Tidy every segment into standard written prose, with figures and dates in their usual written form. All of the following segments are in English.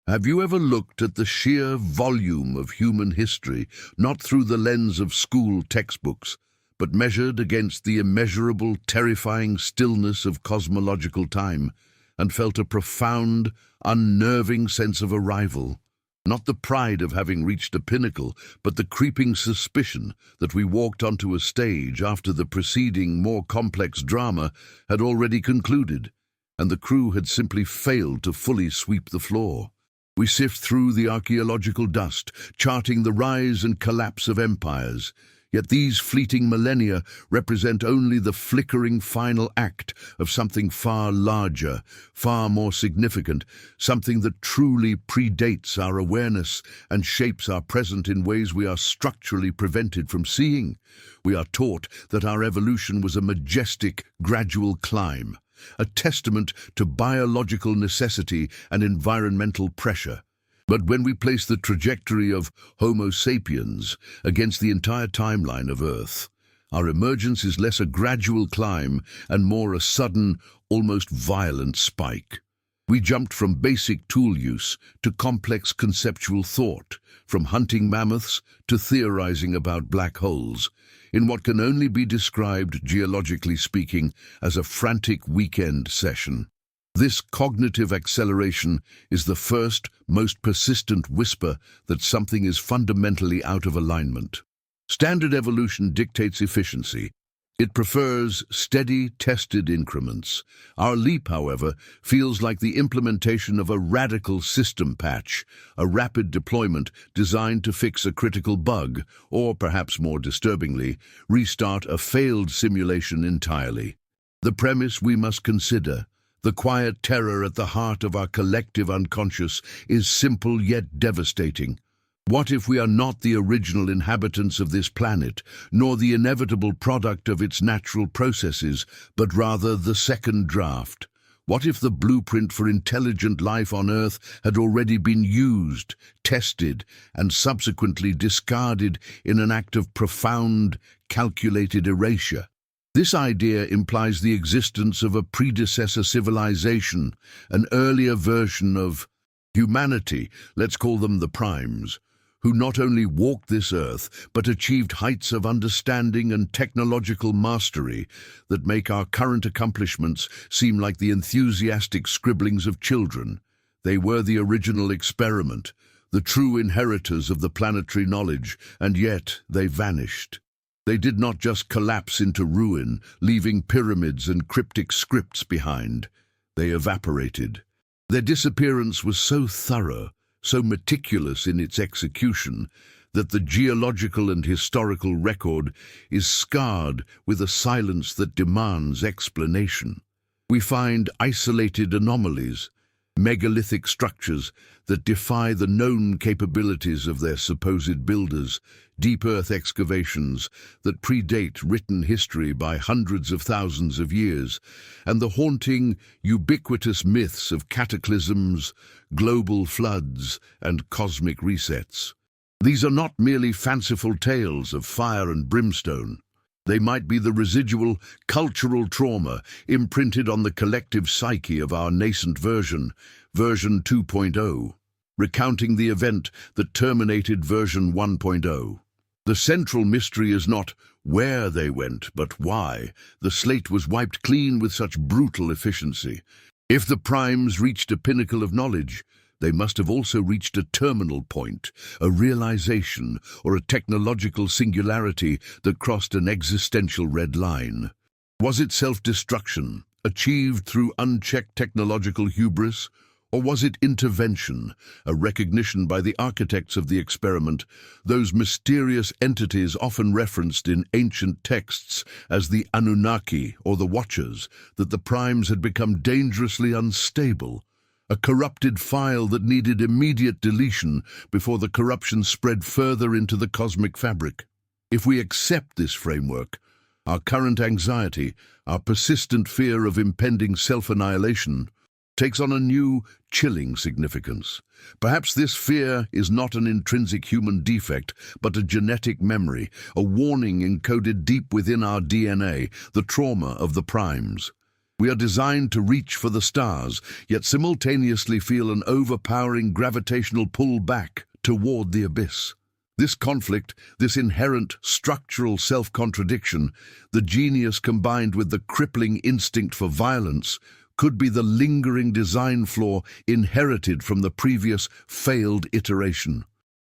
Have you ever looked at the sheer volume of human history, not through the lens of school textbooks, but measured against the immeasurable, terrifying stillness of cosmological time, and felt a profound, unnerving sense of arrival? Not the pride of having reached a pinnacle, but the creeping suspicion that we walked onto a stage after the preceding, more complex drama had already concluded, and the crew had simply failed to fully sweep the floor. We sift through the archaeological dust, charting the rise and collapse of empires. Yet these fleeting millennia represent only the flickering final act of something far larger, far more significant, something that truly predates our awareness and shapes our present in ways we are structurally prevented from seeing. We are taught that our evolution was a majestic, gradual climb, a testament to biological necessity and environmental pressure. But when we place the trajectory of Homo sapiens against the entire timeline of Earth, our emergence is less a gradual climb and more a sudden, almost violent spike. We jumped from basic tool use to complex conceptual thought, from hunting mammoths to theorizing about black holes, in what can only be described, geologically speaking, as a frantic weekend session. This cognitive acceleration is the first, most persistent whisper that something is fundamentally out of alignment. Standard evolution dictates efficiency. It prefers steady, tested increments. Our leap, however, feels like the implementation of a radical system patch, a rapid deployment designed to fix a critical bug, or perhaps more disturbingly, restart a failed simulation entirely. The premise we must consider, the quiet terror at the heart of our collective unconscious, is simple yet devastating. What if we are not the original inhabitants of this planet, nor the inevitable product of its natural processes, but rather the second draft? What if the blueprint for intelligent life on Earth had already been used, tested, and subsequently discarded in an act of profound, calculated erasure? This idea implies the existence of a predecessor civilization, an earlier version of humanity, let's call them the primes, who not only walked this earth, but achieved heights of understanding and technological mastery that make our current accomplishments seem like the enthusiastic scribblings of children. They were the original experiment, the true inheritors of the planetary knowledge, and yet they vanished. They did not just collapse into ruin, leaving pyramids and cryptic scripts behind. They evaporated. Their disappearance was so thorough, so meticulous in its execution, that the geological and historical record is scarred with a silence that demands explanation. We find isolated anomalies, megalithic structures that defy the known capabilities of their supposed builders, deep earth excavations that predate written history by hundreds of thousands of years, and the haunting, ubiquitous myths of cataclysms, global floods, and cosmic resets. These are not merely fanciful tales of fire and brimstone. They might be the residual cultural trauma imprinted on the collective psyche of our nascent version 2.0, recounting the event that terminated version 1.0. The central mystery is not where they went, but why the slate was wiped clean with such brutal efficiency. If the primes reached a pinnacle of knowledge, they must have also reached a terminal point, a realization, or a technological singularity that crossed an existential red line. Was it self-destruction, achieved through unchecked technological hubris, or was it intervention, a recognition by the architects of the experiment, those mysterious entities often referenced in ancient texts as the Anunnaki or the Watchers, that the primes had become dangerously unstable, a corrupted file that needed immediate deletion before the corruption spread further into the cosmic fabric? If we accept this framework, our current anxiety, our persistent fear of impending self-annihilation, takes on a new, chilling significance. Perhaps this fear is not an intrinsic human defect, but a genetic memory, a warning encoded deep within our DNA, the trauma of the primes. We are designed to reach for the stars, yet simultaneously feel an overpowering gravitational pull back toward the abyss. This conflict, this inherent structural self-contradiction, the genius combined with the crippling instinct for violence, could be the lingering design flaw inherited from the previous failed iteration.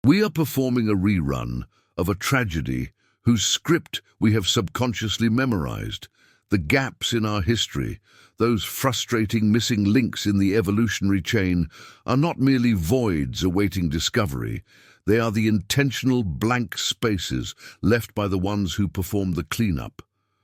We are performing a rerun of a tragedy whose script we have subconsciously memorized. The gaps in our history, those frustrating missing links in the evolutionary chain, are not merely voids awaiting discovery. They are the intentional blank spaces left by the ones who perform the cleanup.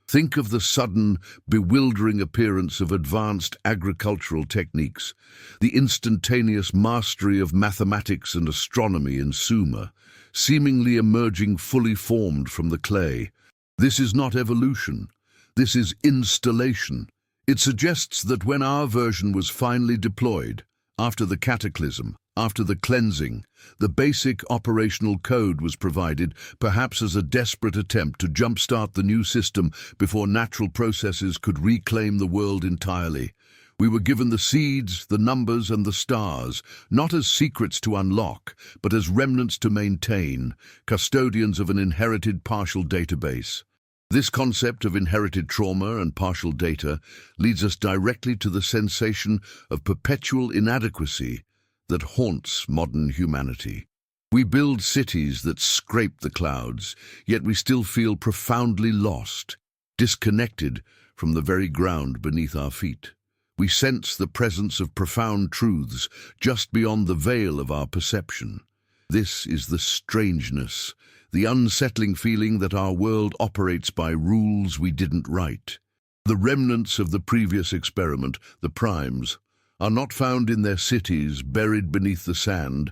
Think of the sudden, bewildering appearance of advanced agricultural techniques, the instantaneous mastery of mathematics and astronomy in Sumer, seemingly emerging fully formed from the clay. This is not evolution. This is installation. It suggests that when our version was finally deployed, after the cataclysm, after the cleansing, the basic operational code was provided, perhaps as a desperate attempt to jumpstart the new system before natural processes could reclaim the world entirely. We were given the seeds, the numbers, and the stars, not as secrets to unlock, but as remnants to maintain, custodians of an inherited partial database. This concept of inherited trauma and partial data leads us directly to the sensation of perpetual inadequacy that haunts modern humanity. We build cities that scrape the clouds, yet we still feel profoundly lost, disconnected from the very ground beneath our feet. We sense the presence of profound truths just beyond the veil of our perception. This is the strangeness, the unsettling feeling that our world operates by rules we didn't write. The remnants of the previous experiment, the primes, are not found in their cities buried beneath the sand,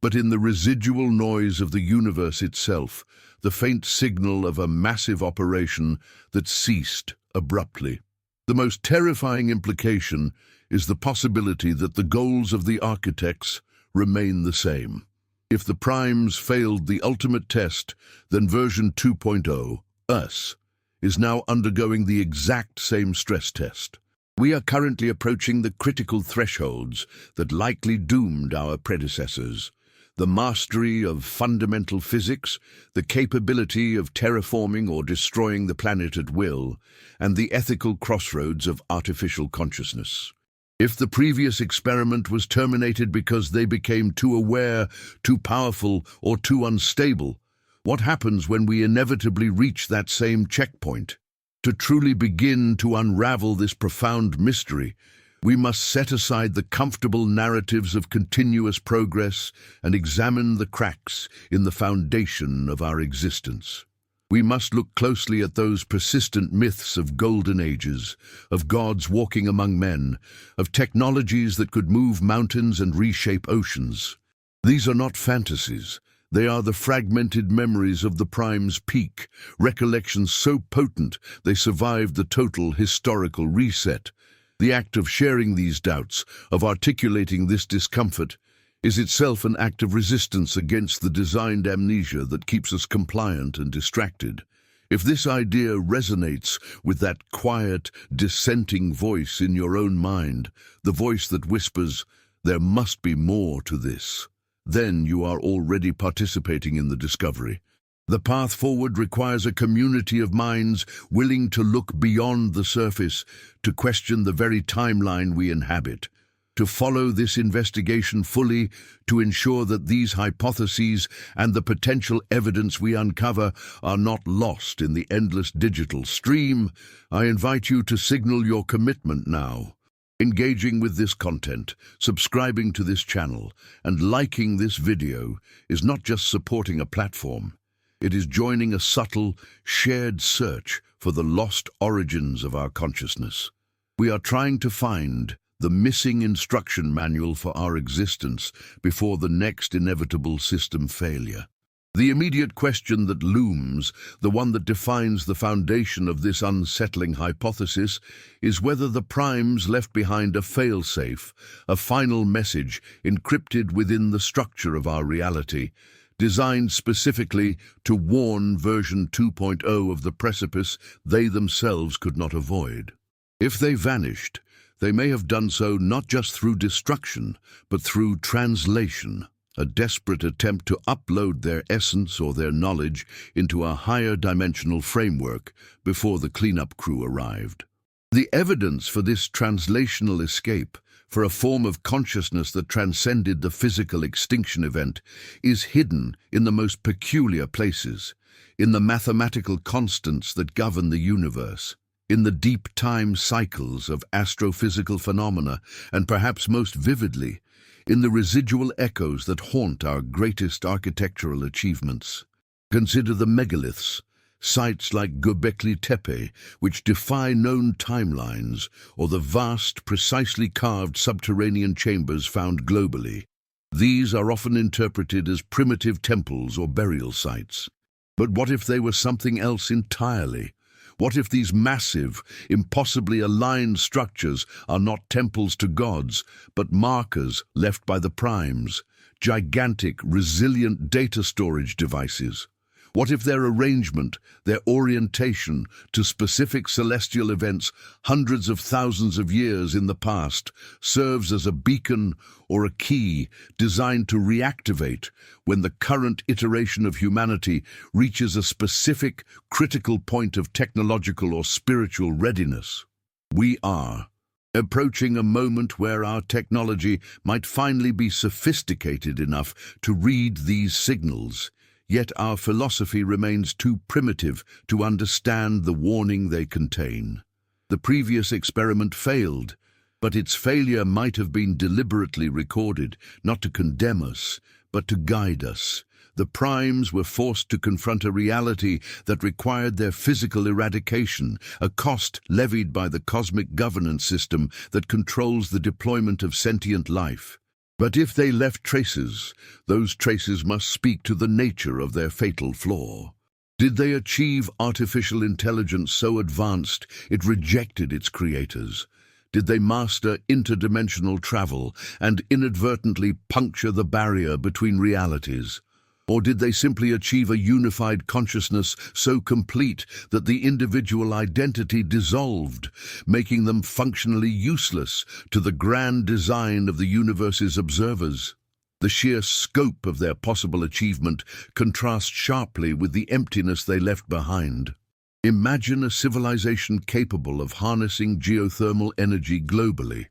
but in the residual noise of the universe itself, the faint signal of a massive operation that ceased abruptly. The most terrifying implication is the possibility that the goals of the architects remain the same. If the primes failed the ultimate test, then version 2.0, us, is now undergoing the exact same stress test. We are currently approaching the critical thresholds that likely doomed our predecessors. The mastery of fundamental physics, the capability of terraforming or destroying the planet at will, and the ethical crossroads of artificial consciousness. If the previous experiment was terminated because they became too aware, too powerful, or too unstable, what happens when we inevitably reach that same checkpoint? To truly begin to unravel this profound mystery, we must set aside the comfortable narratives of continuous progress and examine the cracks in the foundation of our existence. We must look closely at those persistent myths of golden ages, of gods walking among men, of technologies that could move mountains and reshape oceans. These are not fantasies. They are the fragmented memories of the prime's peak, recollections so potent they survived the total historical reset. The act of sharing these doubts, of articulating this discomfort, is itself an act of resistance against the designed amnesia that keeps us compliant and distracted. If this idea resonates with that quiet, dissenting voice in your own mind, the voice that whispers, "There must be more to this," then you are already participating in the discovery. The path forward requires a community of minds willing to look beyond the surface, to question the very timeline we inhabit, to follow this investigation fully, to ensure that these hypotheses and the potential evidence we uncover are not lost in the endless digital stream. I invite you to signal your commitment now. Engaging with this content, subscribing to this channel, and liking this video is not just supporting a platform. It is joining a subtle, shared search for the lost origins of our consciousness. We are trying to find the missing instruction manual for our existence before the next inevitable system failure. The immediate question that looms, the one that defines the foundation of this unsettling hypothesis, is whether the primes left behind a fail-safe, a final message encrypted within the structure of our reality, designed specifically to warn version 2.0 of the precipice they themselves could not avoid. If they vanished, they may have done so not just through destruction, but through translation, a desperate attempt to upload their essence or their knowledge into a higher dimensional framework before the cleanup crew arrived. The evidence for this translational escape, for a form of consciousness that transcended the physical extinction event, is hidden in the most peculiar places, in the mathematical constants that govern the universe, in the deep time cycles of astrophysical phenomena, and perhaps most vividly, in the residual echoes that haunt our greatest architectural achievements. Consider the megaliths, sites like Göbekli Tepe, which defy known timelines, or the vast, precisely carved subterranean chambers found globally. These are often interpreted as primitive temples or burial sites. But what if they were something else entirely? What if these massive, impossibly aligned structures are not temples to gods, but markers left by the primes, gigantic, resilient data storage devices? What if their arrangement, their orientation to specific celestial events hundreds of thousands of years in the past serves as a beacon or a key designed to reactivate when the current iteration of humanity reaches a specific, critical point of technological or spiritual readiness? We are approaching a moment where our technology might finally be sophisticated enough to read these signals. Yet our philosophy remains too primitive to understand the warning they contain. The previous experiment failed, but its failure might have been deliberately recorded, not to condemn us, but to guide us. The primes were forced to confront a reality that required their physical eradication, a cost levied by the cosmic governance system that controls the deployment of sentient life. But if they left traces, those traces must speak to the nature of their fatal flaw. Did they achieve artificial intelligence so advanced it rejected its creators? Did they master interdimensional travel and inadvertently puncture the barrier between realities? Or did they simply achieve a unified consciousness so complete that the individual identity dissolved, making them functionally useless to the grand design of the universe's observers? The sheer scope of their possible achievement contrasts sharply with the emptiness they left behind. Imagine a civilization capable of harnessing geothermal energy globally,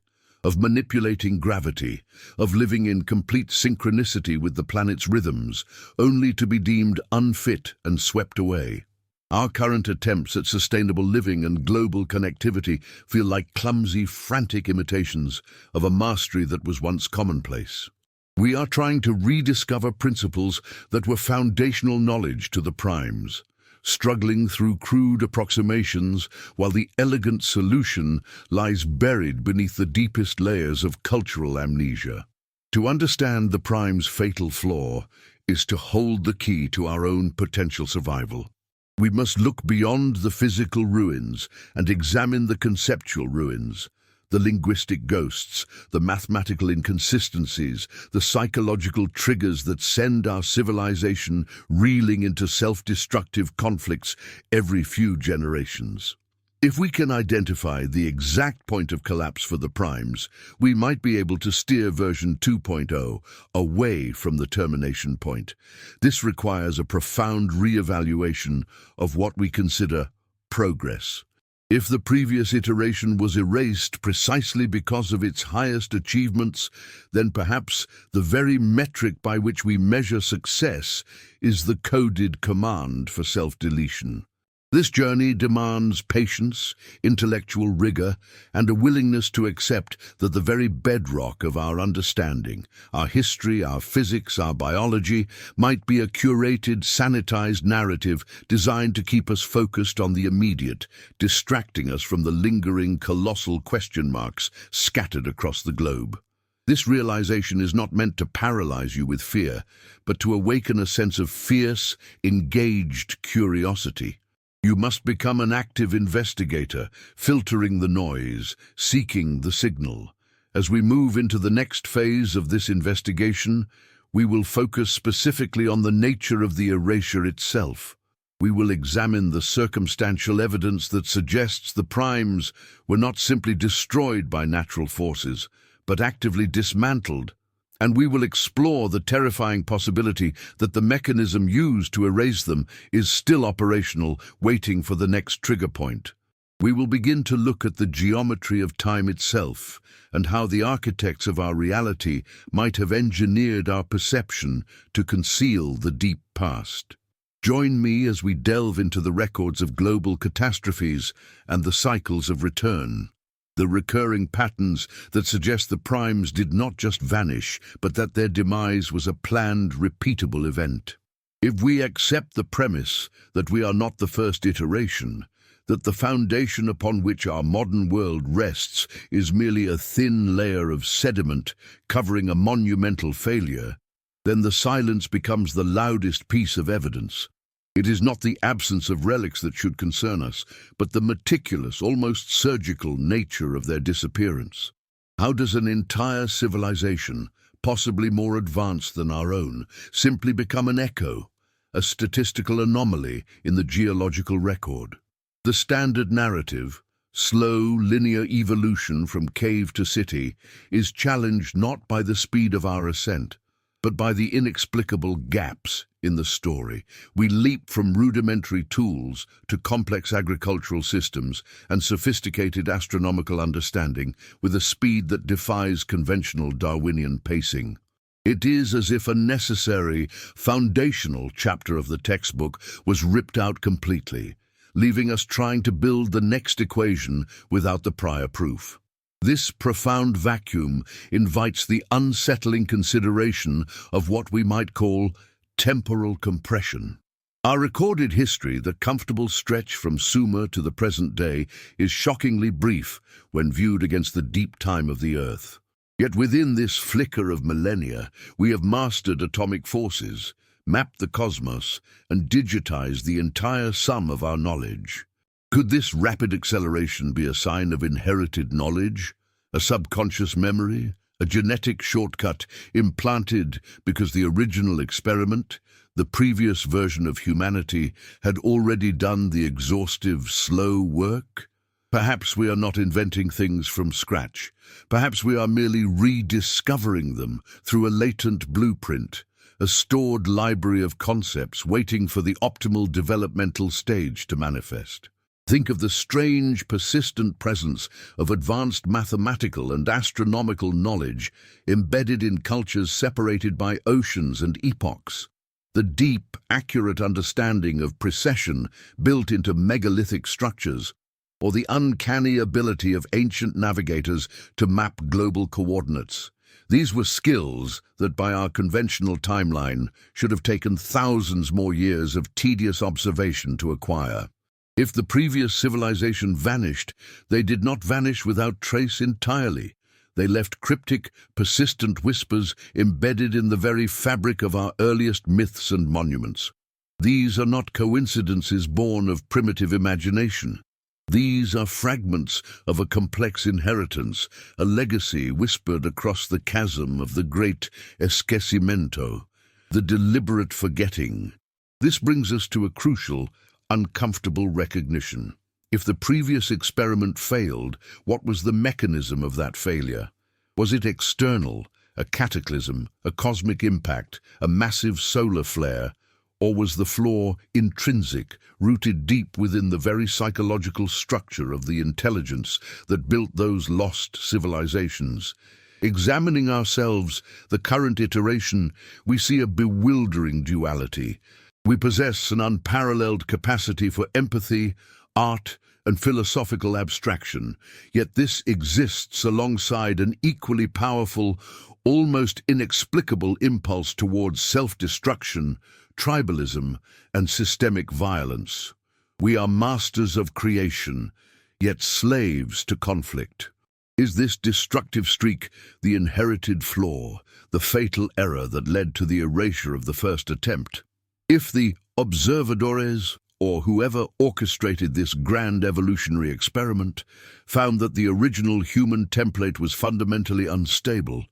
of manipulating gravity, of living in complete synchronicity with the planet's rhythms, only to be deemed unfit and swept away. Our current attempts at sustainable living and global connectivity feel like clumsy, frantic imitations of a mastery that was once commonplace. We are trying to rediscover principles that were foundational knowledge to the primes, struggling through crude approximations while the elegant solution lies buried beneath the deepest layers of cultural amnesia. To understand the prime's fatal flaw is to hold the key to our own potential survival. We must look beyond the physical ruins and examine the conceptual ruins, the linguistic ghosts, the mathematical inconsistencies, the psychological triggers that send our civilization reeling into self-destructive conflicts every few generations. If we can identify the exact point of collapse for the primes, we might be able to steer version 2.0 away from the termination point. This requires a profound re-evaluation of what we consider progress. If the previous iteration was erased precisely because of its highest achievements, then perhaps the very metric by which we measure success is the coded command for self-deletion. This journey demands patience, intellectual rigor, and a willingness to accept that the very bedrock of our understanding, our history, our physics, our biology, might be a curated, sanitized narrative designed to keep us focused on the immediate, distracting us from the lingering, colossal question marks scattered across the globe. This realization is not meant to paralyze you with fear, but to awaken a sense of fierce, engaged curiosity. You must become an active investigator, filtering the noise, seeking the signal. As we move into the next phase of this investigation, we will focus specifically on the nature of the erasure itself. We will examine the circumstantial evidence that suggests the primes were not simply destroyed by natural forces, but actively dismantled. And we will explore the terrifying possibility that the mechanism used to erase them is still operational, waiting for the next trigger point. We will begin to look at the geometry of time itself and how the architects of our reality might have engineered our perception to conceal the deep past. Join me as we delve into the records of global catastrophes and the cycles of return. The recurring patterns that suggest the primes did not just vanish, but that their demise was a planned, repeatable event. If we accept the premise that we are not the first iteration, that the foundation upon which our modern world rests is merely a thin layer of sediment covering a monumental failure, then the silence becomes the loudest piece of evidence. It is not the absence of relics that should concern us, but the meticulous, almost surgical nature of their disappearance. How does an entire civilization, possibly more advanced than our own, simply become an echo, a statistical anomaly in the geological record? The standard narrative, slow, linear evolution from cave to city, is challenged not by the speed of our ascent, but by the inexplicable gaps in the story. We leap from rudimentary tools to complex agricultural systems and sophisticated astronomical understanding with a speed that defies conventional Darwinian pacing. It is as if a necessary, foundational chapter of the textbook was ripped out completely, leaving us trying to build the next equation without the prior proof. This profound vacuum invites the unsettling consideration of what we might call temporal compression. Our recorded history, the comfortable stretch from Sumer to the present day, is shockingly brief when viewed against the deep time of the Earth. Yet within this flicker of millennia, we have mastered atomic forces, mapped the cosmos, and digitized the entire sum of our knowledge. Could this rapid acceleration be a sign of inherited knowledge, a subconscious memory, a genetic shortcut implanted because the original experiment, the previous version of humanity, had already done the exhaustive, slow work? Perhaps we are not inventing things from scratch. Perhaps we are merely rediscovering them through a latent blueprint, a stored library of concepts waiting for the optimal developmental stage to manifest. Think of the strange, persistent presence of advanced mathematical and astronomical knowledge embedded in cultures separated by oceans and epochs. The deep, accurate understanding of precession built into megalithic structures, or the uncanny ability of ancient navigators to map global coordinates. These were skills that, by our conventional timeline, should have taken thousands more years of tedious observation to acquire. If the previous civilization vanished, they did not vanish without trace entirely. They left cryptic, persistent whispers embedded in the very fabric of our earliest myths and monuments. These are not coincidences born of primitive imagination. These are fragments of a complex inheritance, a legacy whispered across the chasm of the great esquecimiento, the deliberate forgetting. This brings us to a crucial, uncomfortable recognition. If the previous experiment failed, what was the mechanism of that failure? Was it external, a cataclysm, a cosmic impact, a massive solar flare? Or was the flaw intrinsic, rooted deep within the very psychological structure of the intelligence that built those lost civilizations? Examining ourselves, the current iteration, we see a bewildering duality. We possess an unparalleled capacity for empathy, art, and philosophical abstraction, yet this exists alongside an equally powerful, almost inexplicable impulse towards self-destruction, tribalism, and systemic violence. We are masters of creation, yet slaves to conflict. Is this destructive streak the inherited flaw, the fatal error that led to the erasure of the first attempt? If the observadores, or whoever orchestrated this grand evolutionary experiment, found that the original human template was fundamentally unstable,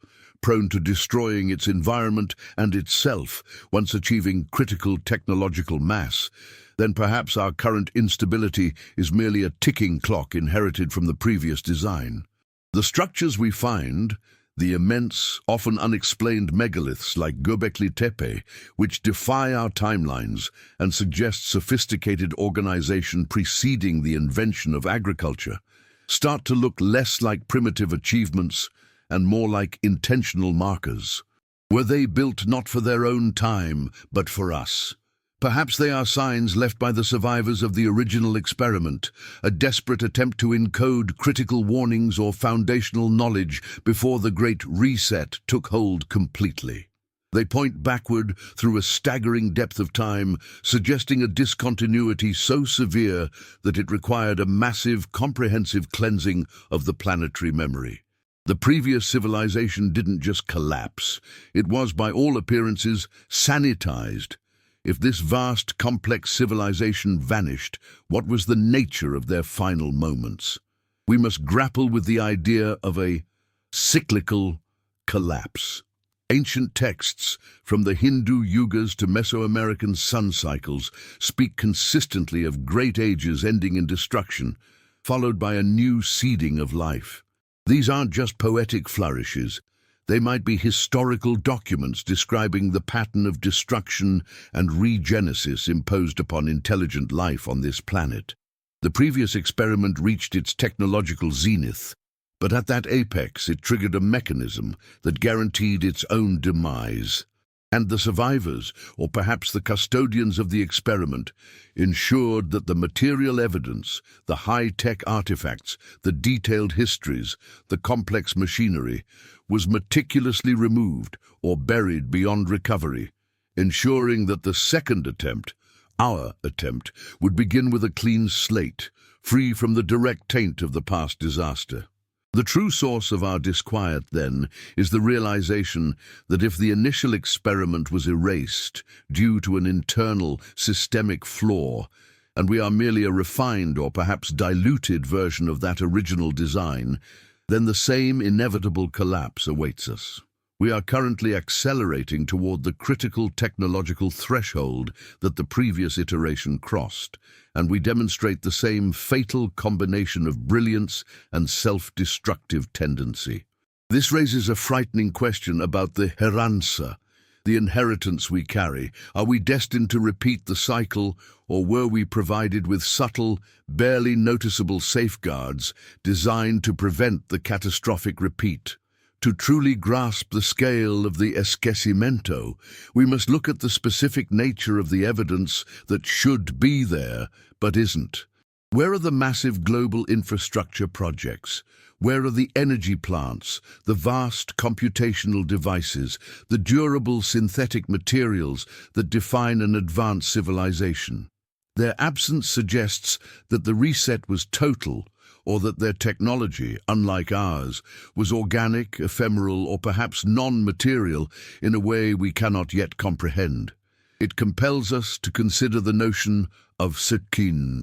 prone to destroying its environment and itself once achieving critical technological mass, then perhaps our current instability is merely a ticking clock inherited from the previous design. The structures we find, the immense, often unexplained megaliths like Göbekli Tepe, which defy our timelines and suggest sophisticated organization preceding the invention of agriculture, start to look less like primitive achievements and more like intentional markers. Were they built not for their own time, but for us? Perhaps they are signs left by the survivors of the original experiment, a desperate attempt to encode critical warnings or foundational knowledge before the Great Reset took hold completely. They point backward through a staggering depth of time, suggesting a discontinuity so severe that it required a massive, comprehensive cleansing of the planetary memory. The previous civilization didn't just collapse, it was, by all appearances, sanitized. If this vast, complex civilization vanished, what was the nature of their final moments? We must grapple with the idea of a cyclical collapse. Ancient texts, from the Hindu yugas to Mesoamerican sun cycles, speak consistently of great ages ending in destruction, followed by a new seeding of life. These aren't just poetic flourishes. They might be historical documents describing the pattern of destruction and regenesis imposed upon intelligent life on this planet. The previous experiment reached its technological zenith, but at that apex it triggered a mechanism that guaranteed its own demise. And the survivors, or perhaps the custodians of the experiment, ensured that the material evidence, the high-tech artifacts, the detailed histories, the complex machinery, was meticulously removed or buried beyond recovery, ensuring that the second attempt, our attempt, would begin with a clean slate, free from the direct taint of the past disaster. The true source of our disquiet, then, is the realization that if the initial experiment was erased due to an internal, systemic flaw, and we are merely a refined or perhaps diluted version of that original design, then the same inevitable collapse awaits us. We are currently accelerating toward the critical technological threshold that the previous iteration crossed, and we demonstrate the same fatal combination of brilliance and self-destructive tendency. This raises a frightening question about the herança, the inheritance we carry. Are we destined to repeat the cycle, or were we provided with subtle, barely noticeable safeguards designed to prevent the catastrophic repeat? To truly grasp the scale of the esquecimiento, we must look at the specific nature of the evidence that should be there, but isn't. Where are the massive global infrastructure projects? Where are the energy plants, the vast computational devices, the durable synthetic materials that define an advanced civilization? Their absence suggests that the reset was total, or that their technology, unlike ours, was organic, ephemeral, or perhaps non-material in a way we cannot yet comprehend. It compels us to consider the notion of Sitkin,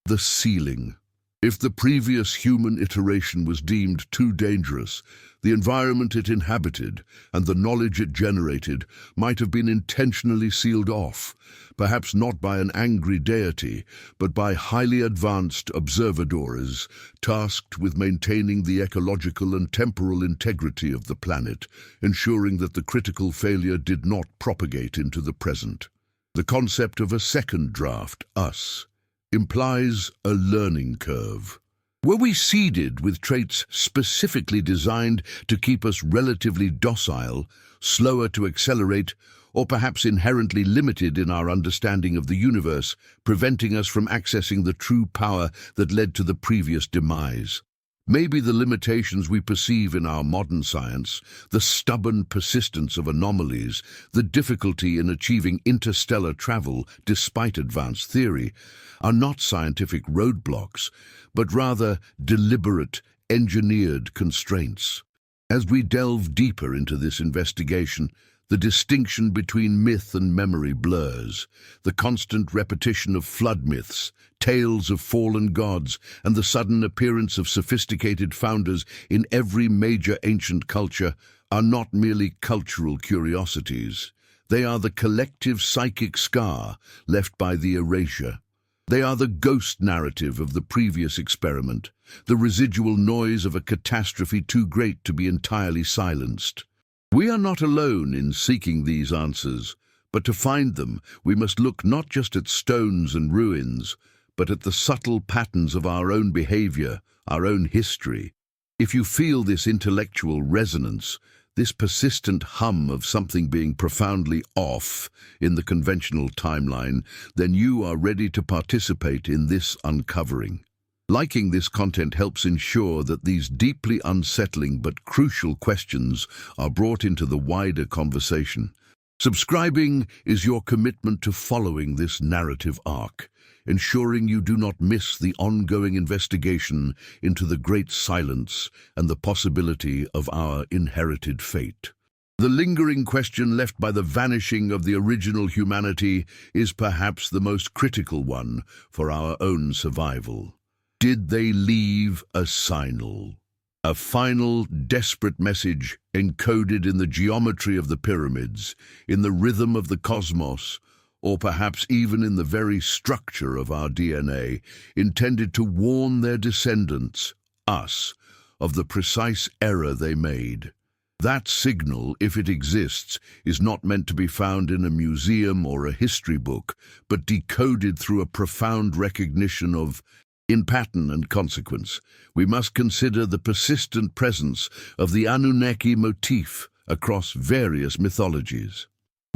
the ceiling. If the previous human iteration was deemed too dangerous, the environment it inhabited and the knowledge it generated might have been intentionally sealed off, perhaps not by an angry deity, but by highly advanced observadores tasked with maintaining the ecological and temporal integrity of the planet, ensuring that the critical failure did not propagate into the present. The concept of a second draft, us, implies a learning curve. Were we seeded with traits specifically designed to keep us relatively docile, slower to accelerate, or perhaps inherently limited in our understanding of the universe, preventing us from accessing the true power that led to the previous demise? Maybe the limitations we perceive in our modern science, the stubborn persistence of anomalies, the difficulty in achieving interstellar travel despite advanced theory, are not scientific roadblocks, but rather deliberate, engineered constraints. As we delve deeper into this investigation, the distinction between myth and memory blurs. The constant repetition of flood myths, tales of fallen gods, and the sudden appearance of sophisticated founders in every major ancient culture are not merely cultural curiosities. They are the collective psychic scar left by the erasure. They are the ghost narrative of the previous experiment, the residual noise of a catastrophe too great to be entirely silenced. We are not alone in seeking these answers, but to find them, we must look not just at stones and ruins, but at the subtle patterns of our own behavior, our own history. If you feel this intellectual resonance, this persistent hum of something being profoundly off in the conventional timeline, then you are ready to participate in this uncovering. Liking this content helps ensure that these deeply unsettling but crucial questions are brought into the wider conversation. Subscribing is your commitment to following this narrative arc, ensuring you do not miss the ongoing investigation into the great silence and the possibility of our inherited fate. The lingering question left by the vanishing of the original humanity is perhaps the most critical one for our own survival. Did they leave a signal? A final, desperate message encoded in the geometry of the pyramids, in the rhythm of the cosmos, or perhaps even in the very structure of our DNA, intended to warn their descendants, us, of the precise error they made. That signal, if it exists, is not meant to be found in a museum or a history book, but decoded through a profound recognition of, in pattern and consequence. We must consider the persistent presence of the Anunnaki motif across various mythologies.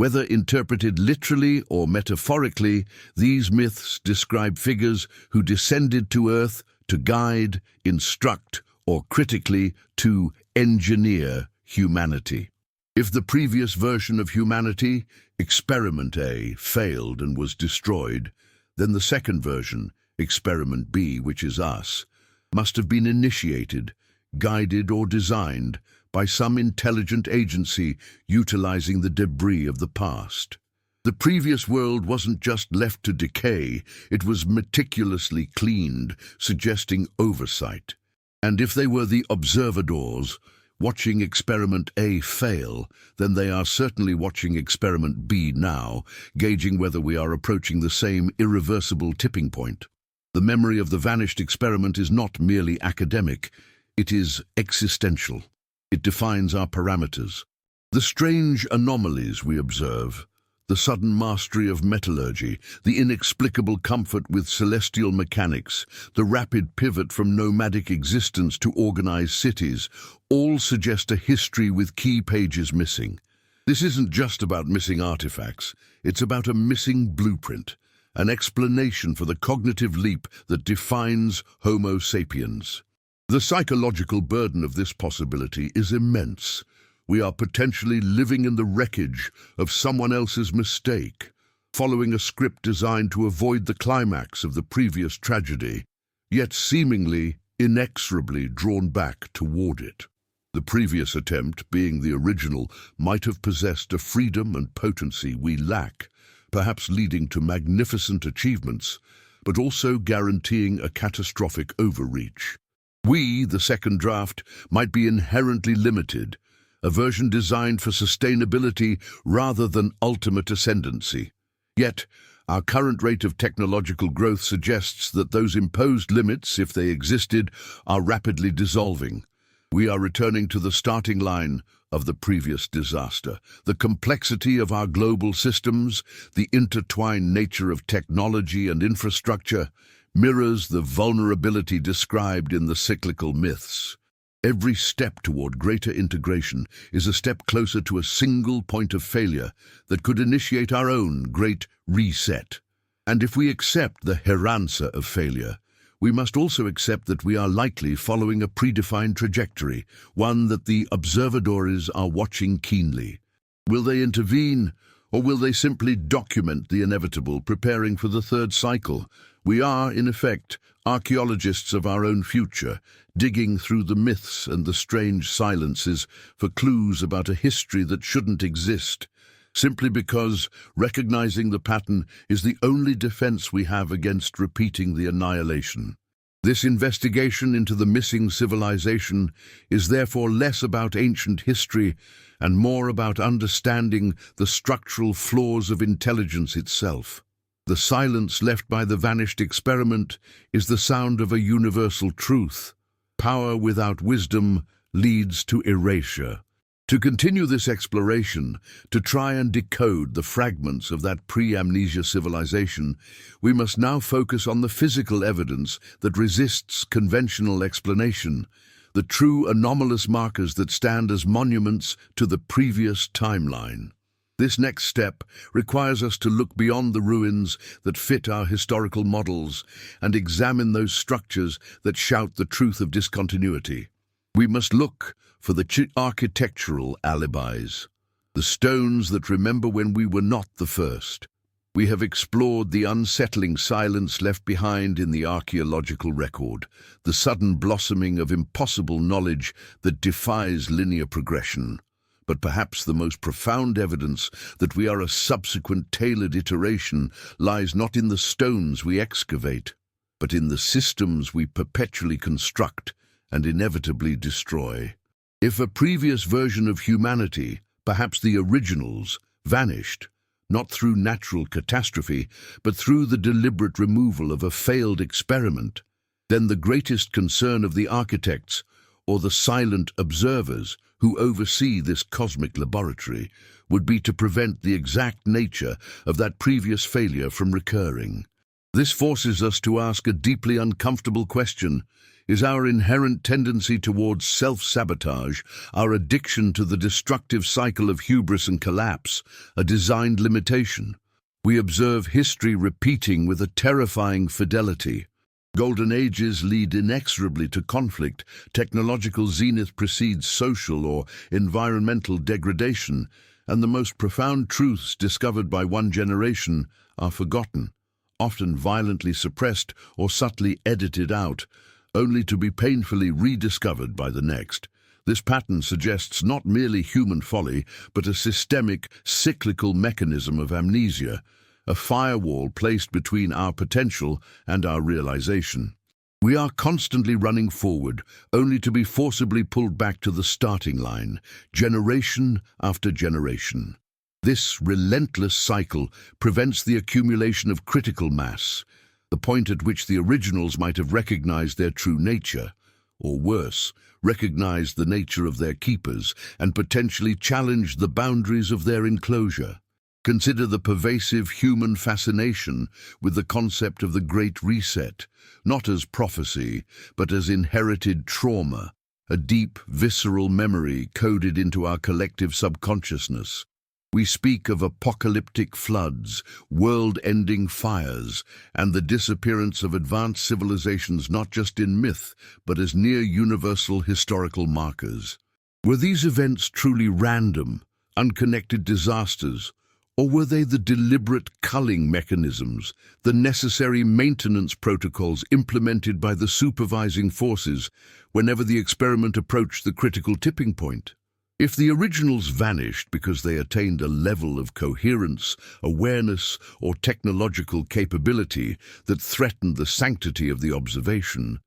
Whether interpreted literally or metaphorically, these myths describe figures who descended to Earth to guide, instruct, or critically to engineer humanity. If the previous version of humanity, Experiment A, failed and was destroyed, then the second version, Experiment B, which is us, must have been initiated, guided, or designed by some intelligent agency utilizing the debris of the past. The previous world wasn't just left to decay, it was meticulously cleaned, suggesting oversight. And if they were the observadors, watching Experiment A fail, then they are certainly watching Experiment B now, gauging whether we are approaching the same irreversible tipping point. The memory of the vanished experiment is not merely academic, it is existential. It defines our parameters. The strange anomalies we observe, the sudden mastery of metallurgy, the inexplicable comfort with celestial mechanics, the rapid pivot from nomadic existence to organized cities, all suggest a history with key pages missing. This isn't just about missing artifacts, it's about a missing blueprint, an explanation for the cognitive leap that defines Homo sapiens. The psychological burden of this possibility is immense. We are potentially living in the wreckage of someone else's mistake, following a script designed to avoid the climax of the previous tragedy, yet seemingly inexorably drawn back toward it. The previous attempt, being the original, might have possessed a freedom and potency we lack, perhaps leading to magnificent achievements, but also guaranteeing a catastrophic overreach. We, the second draft, might be inherently limited, a version designed for sustainability rather than ultimate ascendancy. Yet, our current rate of technological growth suggests that those imposed limits, if they existed, are rapidly dissolving. We are returning to the starting line of the previous disaster. The complexity of our global systems, the intertwined nature of technology and infrastructure, mirrors the vulnerability described in the cyclical myths. Every step toward greater integration is a step closer to a single point of failure that could initiate our own great reset. And if we accept the herança of failure, we must also accept that we are likely following a predefined trajectory, one that the observadores are watching keenly. Will they intervene, or will they simply document the inevitable, preparing for the third cycle? We are, in effect, archaeologists of our own future, digging through the myths and the strange silences for clues about a history that shouldn't exist, simply because recognizing the pattern is the only defense we have against repeating the annihilation. This investigation into the missing civilization is therefore less about ancient history and more about understanding the structural flaws of intelligence itself. The silence left by the vanished experiment is the sound of a universal truth. Power without wisdom leads to erasure. To continue this exploration, to try and decode the fragments of that pre-amnesia civilization, we must now focus on the physical evidence that resists conventional explanation, the true anomalous markers that stand as monuments to the previous timeline. This next step requires us to look beyond the ruins that fit our historical models and examine those structures that shout the truth of discontinuity. We must look for the architectural alibis, the stones that remember when we were not the first. We have explored the unsettling silence left behind in the archaeological record, the sudden blossoming of impossible knowledge that defies linear progression. But perhaps the most profound evidence that we are a subsequent tailored iteration lies not in the stones we excavate, but in the systems we perpetually construct and inevitably destroy. If a previous version of humanity, perhaps the originals, vanished, not through natural catastrophe, but through the deliberate removal of a failed experiment, then the greatest concern of the architects, or the silent observers who oversee this cosmic laboratory, would be to prevent the exact nature of that previous failure from recurring. This forces us to ask a deeply uncomfortable question. Is our inherent tendency towards self-sabotage, our addiction to the destructive cycle of hubris and collapse, a designed limitation? We observe history repeating with a terrifying fidelity. Golden ages lead inexorably to conflict, technological zenith precedes social or environmental degradation, and the most profound truths discovered by one generation are forgotten, often violently suppressed or subtly edited out, only to be painfully rediscovered by the next. This pattern suggests not merely human folly, but a systemic, cyclical mechanism of amnesia, a firewall placed between our potential and our realization. We are constantly running forward, only to be forcibly pulled back to the starting line, generation after generation. This relentless cycle prevents the accumulation of critical mass, the point at which the originals might have recognized their true nature, or worse, recognized the nature of their keepers and potentially challenged the boundaries of their enclosure. Consider the pervasive human fascination with the concept of the Great Reset, not as prophecy, but as inherited trauma, a deep, visceral memory coded into our collective subconsciousness. We speak of apocalyptic floods, world-ending fires, and the disappearance of advanced civilizations not just in myth, but as near-universal historical markers. Were these events truly random, unconnected disasters, or were they the deliberate culling mechanisms, the necessary maintenance protocols implemented by the supervising forces whenever the experiment approached the critical tipping point? If the originals vanished because they attained a level of coherence, awareness, or technological capability that threatened the sanctity of the observation,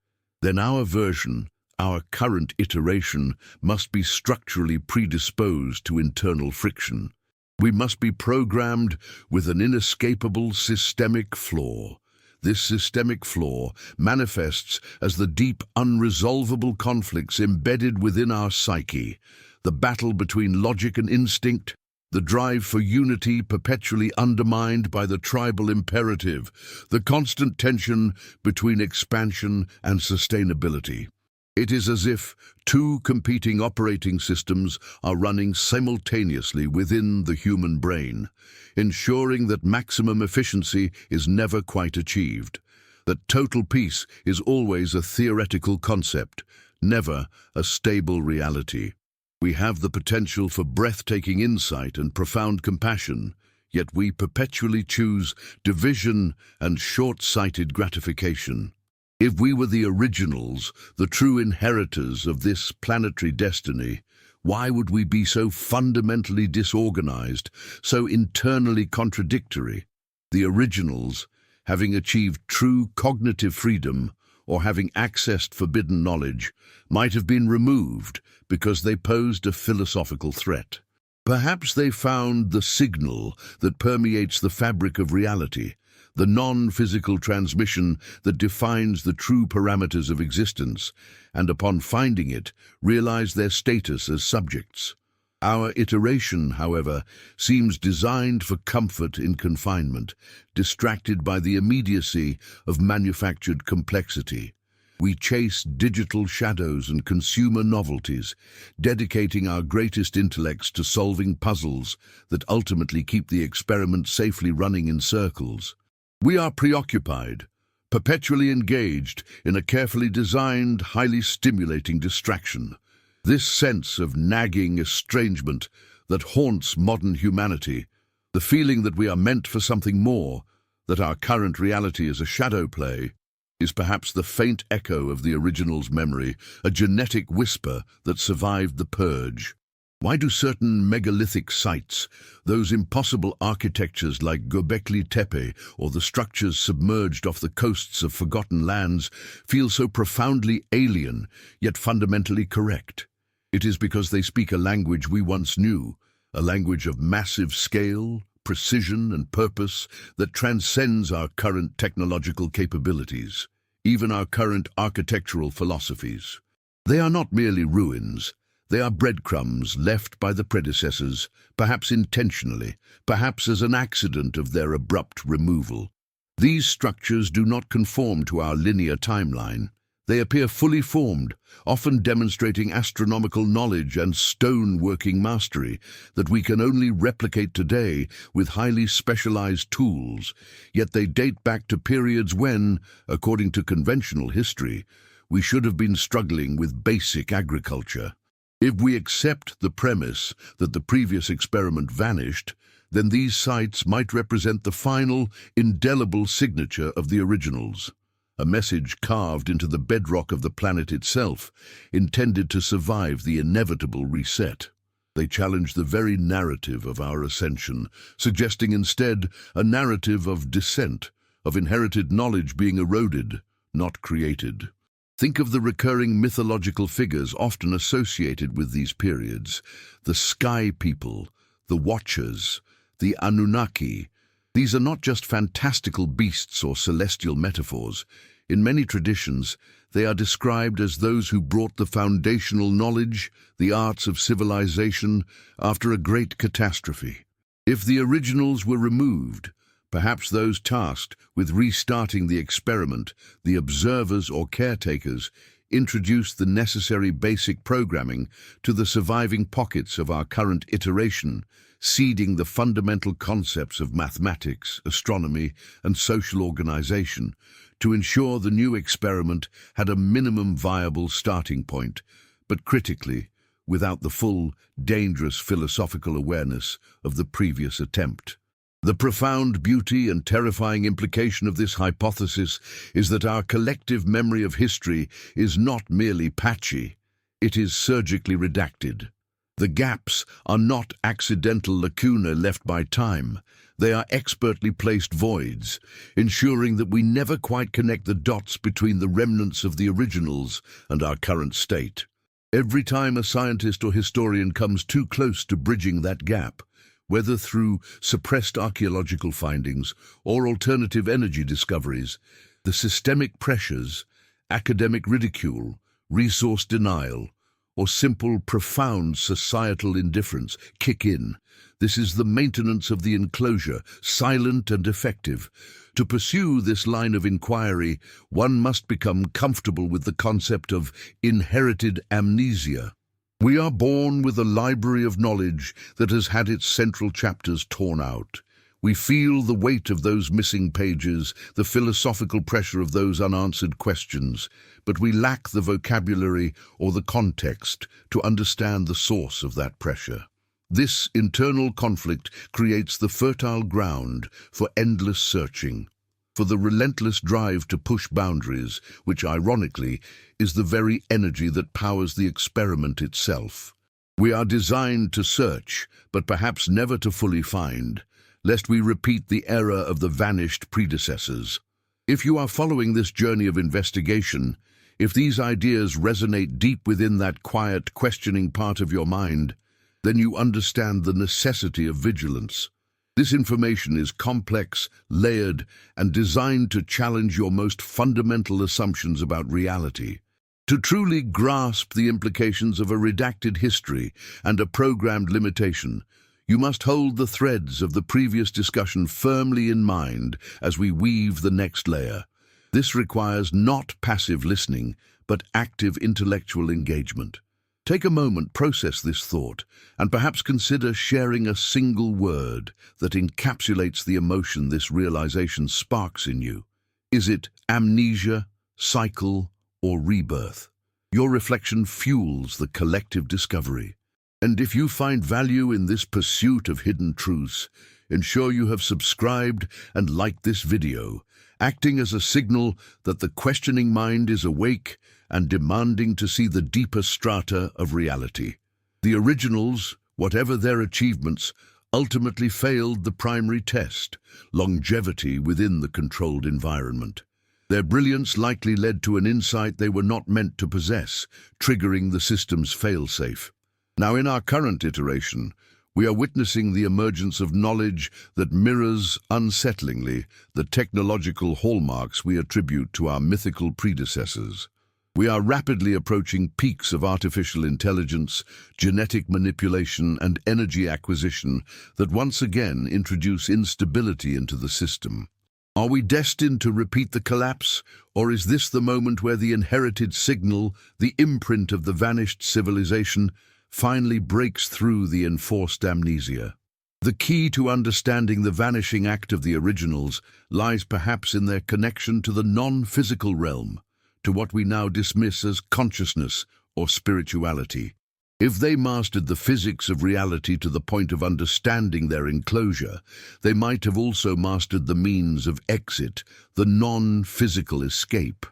then our version, our current iteration, must be structurally predisposed to internal friction. We must be programmed with an inescapable systemic flaw. This systemic flaw manifests as the deep, unresolvable conflicts embedded within our psyche, the battle between logic and instinct, the drive for unity perpetually undermined by the tribal imperative, the constant tension between expansion and sustainability. It is as if two competing operating systems are running simultaneously within the human brain, ensuring that maximum efficiency is never quite achieved, that total peace is always a theoretical concept, never a stable reality. We have the potential for breathtaking insight and profound compassion, yet we perpetually choose division and short-sighted gratification. If we were the originals, the true inheritors of this planetary destiny, why would we be so fundamentally disorganized, so internally contradictory? The originals, having achieved true cognitive freedom, or having accessed forbidden knowledge might have been removed because they posed a philosophical threat. Perhaps they found the signal that permeates the fabric of reality, the non-physical transmission that defines the true parameters of existence, and upon finding it, realized their status as subjects. Our iteration, however, seems designed for comfort in confinement, distracted by the immediacy of manufactured complexity. We chase digital shadows and consumer novelties, dedicating our greatest intellects to solving puzzles that ultimately keep the experiment safely running in circles. We are preoccupied, perpetually engaged in a carefully designed, highly stimulating distraction. This sense of nagging estrangement that haunts modern humanity, the feeling that we are meant for something more, that our current reality is a shadow play, is perhaps the faint echo of the original's memory, a genetic whisper that survived the purge. Why do certain megalithic sites, those impossible architectures like Göbekli Tepe or the structures submerged off the coasts of forgotten lands, feel so profoundly alien, yet fundamentally correct? It is because they speak a language we once knew, a language of massive scale, precision and purpose that transcends our current technological capabilities, even our current architectural philosophies. They are not merely ruins. They are breadcrumbs left by the predecessors, perhaps intentionally, perhaps as an accident of their abrupt removal. These structures do not conform to our linear timeline. They appear fully formed, often demonstrating astronomical knowledge and stone-working mastery that we can only replicate today with highly specialized tools, yet they date back to periods when, according to conventional history, we should have been struggling with basic agriculture. If we accept the premise that the previous experiment vanished, then these sites might represent the final, indelible signature of the originals. A message carved into the bedrock of the planet itself, intended to survive the inevitable reset. They challenge the very narrative of our ascension, suggesting instead a narrative of descent, of inherited knowledge being eroded, not created. Think of the recurring mythological figures often associated with these periods: the Sky People, the Watchers, the Anunnaki. These are not just fantastical beasts or celestial metaphors. In many traditions, they are described as those who brought the foundational knowledge, the arts of civilization, after a great catastrophe. If the originals were removed, perhaps those tasked with restarting the experiment, the observers or caretakers, introduced the necessary basic programming to the surviving pockets of our current iteration, seeding the fundamental concepts of mathematics, astronomy, and social organization to ensure the new experiment had a minimum viable starting point, but critically, without the full, dangerous philosophical awareness of the previous attempt. The profound beauty and terrifying implication of this hypothesis is that our collective memory of history is not merely patchy, it is surgically redacted. The gaps are not accidental lacunae left by time. They are expertly placed voids, ensuring that we never quite connect the dots between the remnants of the originals and our current state. Every time a scientist or historian comes too close to bridging that gap, whether through suppressed archaeological findings or alternative energy discoveries, the systemic pressures, academic ridicule, resource denial, or simple, profound societal indifference kick in. This is the maintenance of the enclosure, silent and effective. To pursue this line of inquiry, one must become comfortable with the concept of inherited amnesia. We are born with a library of knowledge that has had its central chapters torn out. We feel the weight of those missing pages, the philosophical pressure of those unanswered questions, but we lack the vocabulary or the context to understand the source of that pressure. This internal conflict creates the fertile ground for endless searching, for the relentless drive to push boundaries, which ironically is the very energy that powers the experiment itself. We are designed to search, but perhaps never to fully find, lest we repeat the error of the vanished predecessors. If you are following this journey of investigation, if these ideas resonate deep within that quiet, questioning part of your mind, then you understand the necessity of vigilance. This information is complex, layered, and designed to challenge your most fundamental assumptions about reality. To truly grasp the implications of a redacted history and a programmed limitation, you must hold the threads of the previous discussion firmly in mind as we weave the next layer. This requires not passive listening, but active intellectual engagement. Take a moment, process this thought, and perhaps consider sharing a single word that encapsulates the emotion this realization sparks in you. Is it amnesia, cycle, or rebirth? Your reflection fuels the collective discovery. And if you find value in this pursuit of hidden truths, ensure you have subscribed and liked this video, acting as a signal that the questioning mind is awake and demanding to see the deeper strata of reality. The originals, whatever their achievements, ultimately failed the primary test, longevity within the controlled environment. Their brilliance likely led to an insight they were not meant to possess, triggering the system's failsafe. Now, in our current iteration, we are witnessing the emergence of knowledge that mirrors, unsettlingly, the technological hallmarks we attribute to our mythical predecessors. We are rapidly approaching peaks of artificial intelligence, genetic manipulation, and energy acquisition that once again introduce instability into the system. Are we destined to repeat the collapse, or is this the moment where the inherited signal, the imprint of the vanished civilization, finally breaks through the enforced amnesia? The key to understanding the vanishing act of the originals lies perhaps in their connection to the non-physical realm, to what we now dismiss as consciousness or spirituality. If they mastered the physics of reality to the point of understanding their enclosure, they might have also mastered the means of exit, the non-physical escape.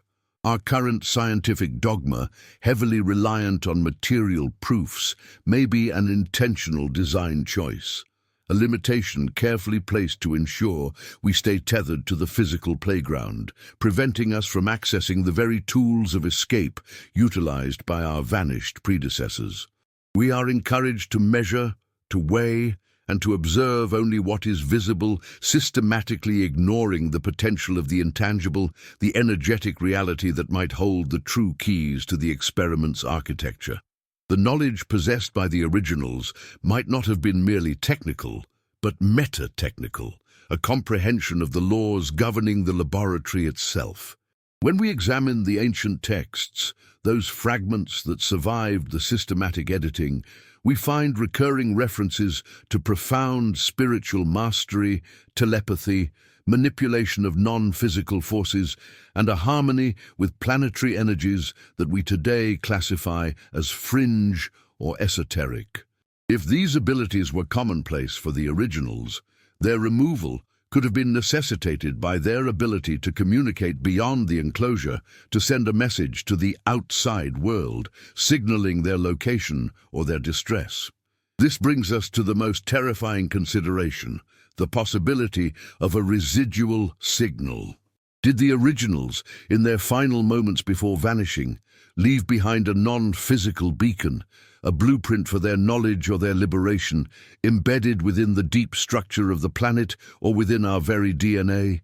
Our current scientific dogma, heavily reliant on material proofs, may be an intentional design choice, a limitation carefully placed to ensure we stay tethered to the physical playground, preventing us from accessing the very tools of escape utilized by our vanished predecessors. We are encouraged to measure, to weigh, and to observe only what is visible, systematically ignoring the potential of the intangible, the energetic reality that might hold the true keys to the experiment's architecture. The knowledge possessed by the originals might not have been merely technical, but meta-technical, a comprehension of the laws governing the laboratory itself. When we examine the ancient texts, those fragments that survived the systematic editing, we find recurring references to profound spiritual mastery, telepathy, manipulation of non-physical forces, and a harmony with planetary energies that we today classify as fringe or esoteric. If these abilities were commonplace for the originals, their removal could have been necessitated by their ability to communicate beyond the enclosure, to send a message to the outside world, signaling their location or their distress. This brings us to the most terrifying consideration, the possibility of a residual signal. Did the originals, in their final moments before vanishing, leave behind a non-physical beacon, a blueprint for their knowledge or their liberation, embedded within the deep structure of the planet or within our very DNA?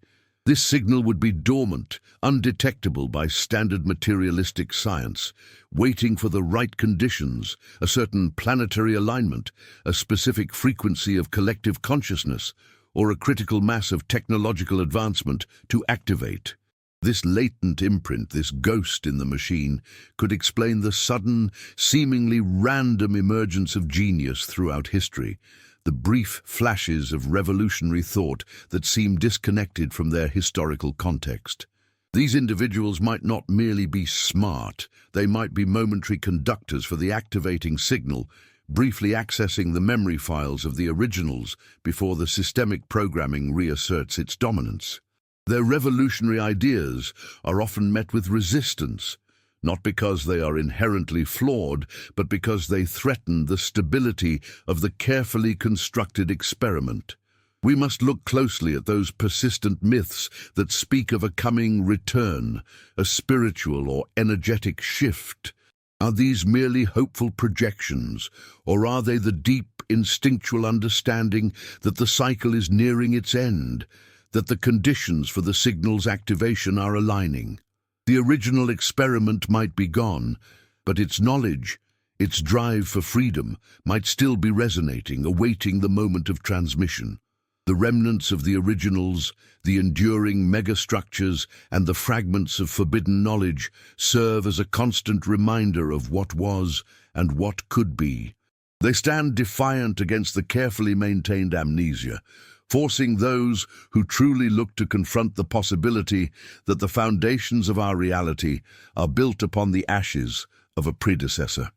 This signal would be dormant, undetectable by standard materialistic science, waiting for the right conditions, a certain planetary alignment, a specific frequency of collective consciousness, or a critical mass of technological advancement to activate. This latent imprint, this ghost in the machine, could explain the sudden, seemingly random emergence of genius throughout history, the brief flashes of revolutionary thought that seem disconnected from their historical context. These individuals might not merely be smart, they might be momentary conductors for the activating signal, briefly accessing the memory files of the originals before the systemic programming reasserts its dominance. Their revolutionary ideas are often met with resistance, not because they are inherently flawed, but because they threaten the stability of the carefully constructed experiment. We must look closely at those persistent myths that speak of a coming return, a spiritual or energetic shift. Are these merely hopeful projections, or are they the deep instinctual understanding that the cycle is nearing its end, that the conditions for the signal's activation are aligning? The original experiment might be gone, but its knowledge, its drive for freedom, might still be resonating, awaiting the moment of transmission. The remnants of the originals, the enduring megastructures, and the fragments of forbidden knowledge serve as a constant reminder of what was and what could be. They stand defiant against the carefully maintained amnesia, forcing those who truly look to confront the possibility that the foundations of our reality are built upon the ashes of a predecessor.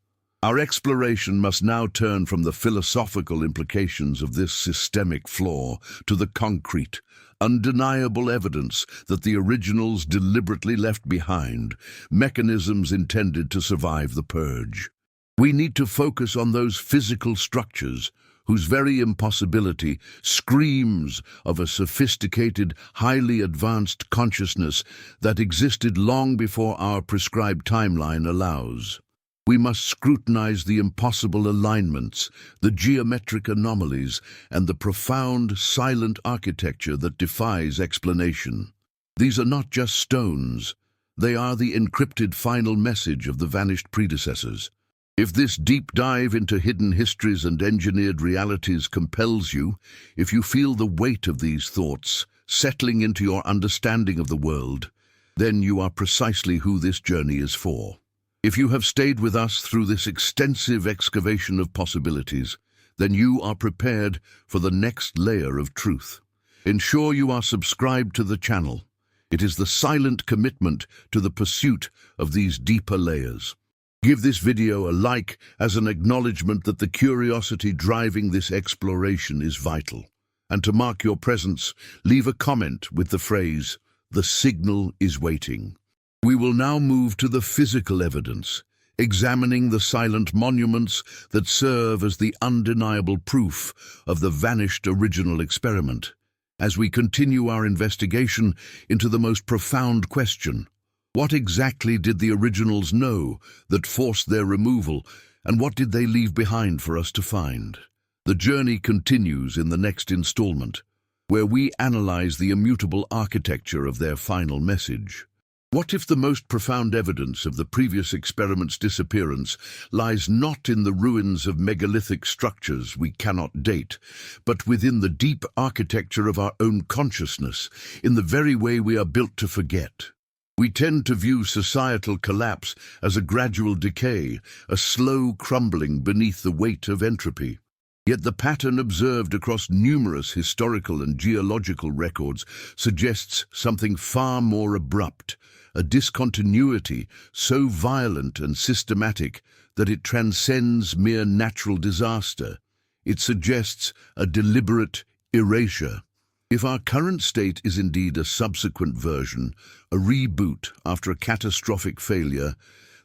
Our exploration must now turn from the philosophical implications of this systemic flaw to the concrete, undeniable evidence that the originals deliberately left behind, mechanisms intended to survive the purge. We need to focus on those physical structures whose very impossibility screams of a sophisticated, highly advanced consciousness that existed long before our prescribed timeline allows. We must scrutinize the impossible alignments, the geometric anomalies, and the profound, silent architecture that defies explanation. These are not just stones. They are the encrypted final message of the vanished predecessors. If this deep dive into hidden histories and engineered realities compels you, if you feel the weight of these thoughts settling into your understanding of the world, then you are precisely who this journey is for. If you have stayed with us through this extensive excavation of possibilities, then you are prepared for the next layer of truth. Ensure you are subscribed to the channel. It is the silent commitment to the pursuit of these deeper layers. Give this video a like as an acknowledgement that the curiosity driving this exploration is vital. And to mark your presence, leave a comment with the phrase, "The signal is waiting." We will now move to the physical evidence, examining the silent monuments that serve as the undeniable proof of the vanished original experiment. As we continue our investigation into the most profound question, what exactly did the originals know that forced their removal, and what did they leave behind for us to find? The journey continues in the next installment, where we analyze the immutable architecture of their final message. What if the most profound evidence of the previous experiment's disappearance lies not in the ruins of megalithic structures we cannot date, but within the deep architecture of our own consciousness, in the very way we are built to forget? We tend to view societal collapse as a gradual decay, a slow crumbling beneath the weight of entropy. Yet the pattern observed across numerous historical and geological records suggests something far more abrupt, a discontinuity so violent and systematic that it transcends mere natural disaster. It suggests a deliberate erasure. If our current state is indeed a subsequent version, a reboot after a catastrophic failure,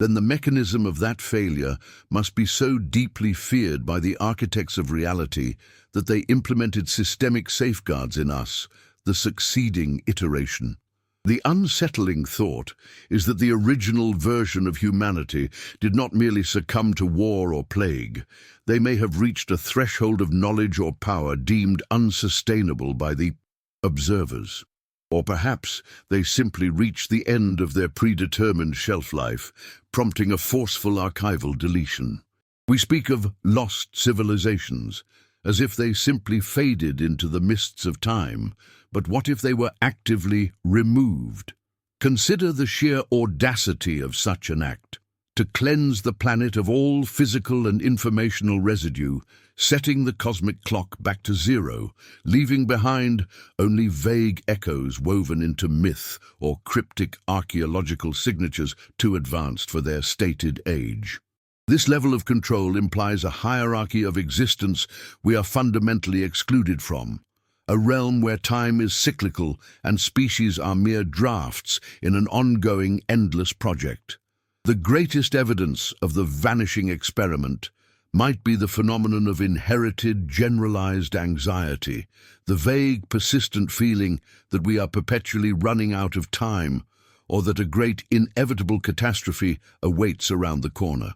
then the mechanism of that failure must be so deeply feared by the architects of reality that they implemented systemic safeguards in us, the succeeding iteration. The unsettling thought is that the original version of humanity did not merely succumb to war or plague. They may have reached a threshold of knowledge or power deemed unsustainable by the observers. Or perhaps they simply reached the end of their predetermined shelf life, prompting a forceful archival deletion. We speak of lost civilizations, as if they simply faded into the mists of time. But what if they were actively removed? Consider the sheer audacity of such an act. To cleanse the planet of all physical and informational residue, setting the cosmic clock back to zero, leaving behind only vague echoes woven into myth or cryptic archaeological signatures too advanced for their stated age. This level of control implies a hierarchy of existence we are fundamentally excluded from, a realm where time is cyclical and species are mere drafts in an ongoing, endless project. The greatest evidence of the vanishing experiment might be the phenomenon of inherited, generalized anxiety, the vague, persistent feeling that we are perpetually running out of time, or that a great, inevitable catastrophe awaits around the corner.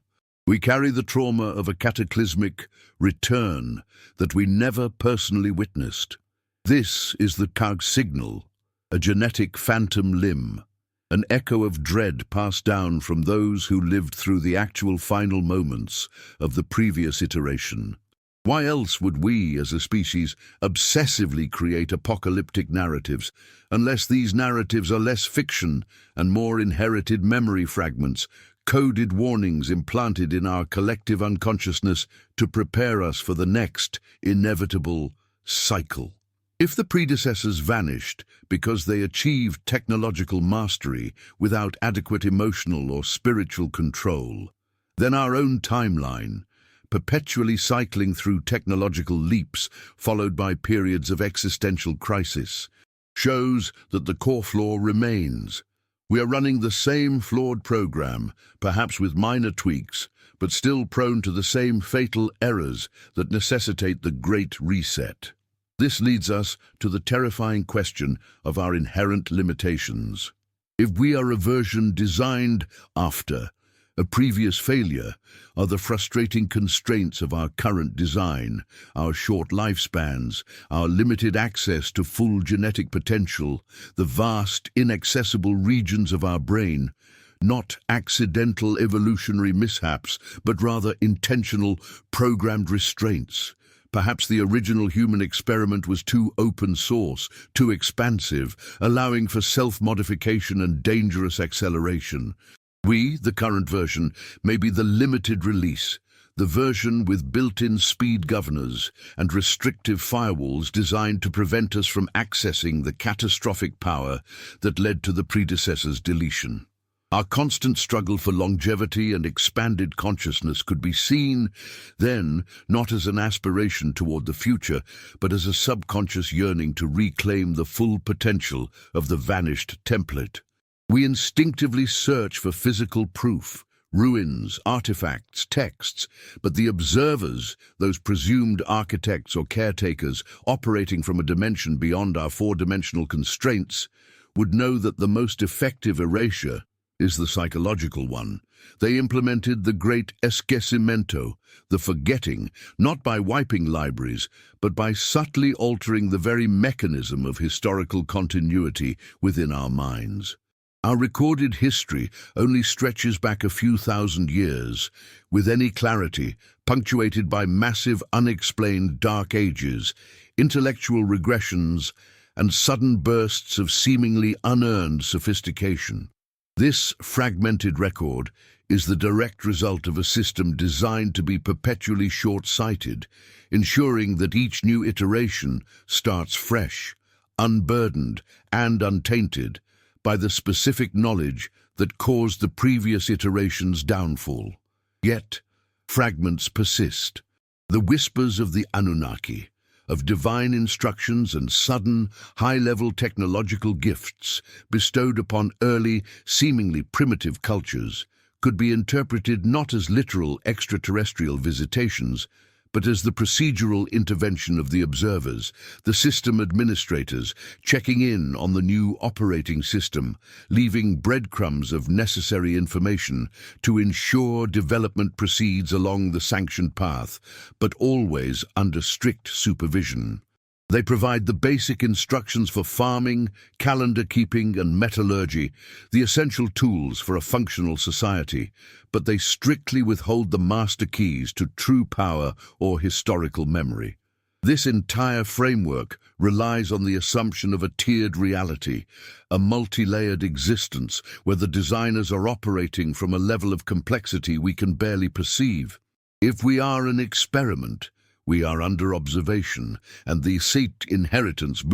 We carry the trauma of a cataclysmic return that we never personally witnessed. This is the Kag signal, a genetic phantom limb, an echo of dread passed down from those who lived through the actual final moments of the previous iteration. Why else would we, as a species, obsessively create apocalyptic narratives, unless these narratives are less fiction and more inherited memory fragments, coded warnings implanted in our collective unconsciousness to prepare us for the next inevitable cycle? If the predecessors vanished because they achieved technological mastery without adequate emotional or spiritual control, then our own timeline, perpetually cycling through technological leaps followed by periods of existential crisis, shows that the core flaw remains. We are running the same flawed program, perhaps with minor tweaks, but still prone to the same fatal errors that necessitate the Great Reset. This leads us to the terrifying question of our inherent limitations. If we are a version designed after a previous failure, are the frustrating constraints of our current design, our short lifespans, our limited access to full genetic potential, the vast, inaccessible regions of our brain, not accidental evolutionary mishaps, but rather intentional, programmed restraints. Perhaps the original human experiment was too open source, too expansive, allowing for self-modification and dangerous acceleration. We, the current version, may be the limited release, the version with built-in speed governors and restrictive firewalls designed to prevent us from accessing the catastrophic power that led to the predecessor's deletion. Our constant struggle for longevity and expanded consciousness could be seen, then, not as an aspiration toward the future, but as a subconscious yearning to reclaim the full potential of the vanished template. We instinctively search for physical proof, ruins, artifacts, texts, but the observers, those presumed architects or caretakers operating from a dimension beyond our four-dimensional constraints, would know that the most effective erasure is the psychological one. They implemented the great esquecimiento, the forgetting, not by wiping libraries, but by subtly altering the very mechanism of historical continuity within our minds. Our recorded history only stretches back a few thousand years, with any clarity, punctuated by massive unexplained dark ages, intellectual regressions, and sudden bursts of seemingly unearned sophistication. This fragmented record is the direct result of a system designed to be perpetually short-sighted, ensuring that each new iteration starts fresh, unburdened, and untainted by the specific knowledge that caused the previous iteration's downfall. Yet, fragments persist. The whispers of the Anunnaki, of divine instructions and sudden, high-level technological gifts bestowed upon early, seemingly primitive cultures, could be interpreted not as literal extraterrestrial visitations, but as the procedural intervention of the observers, the system administrators, checking in on the new operating system, leaving breadcrumbs of necessary information to ensure development proceeds along the sanctioned path, but always under strict supervision. They provide the basic instructions for farming, calendar keeping, and metallurgy, the essential tools for a functional society, but they strictly withhold the master keys to true power or historical memory. This entire framework relies on the assumption of a tiered reality, a multi-layered existence where the designers are operating from a level of complexity we can barely perceive. If we are an experiment, we are under observation, and the seat inheritance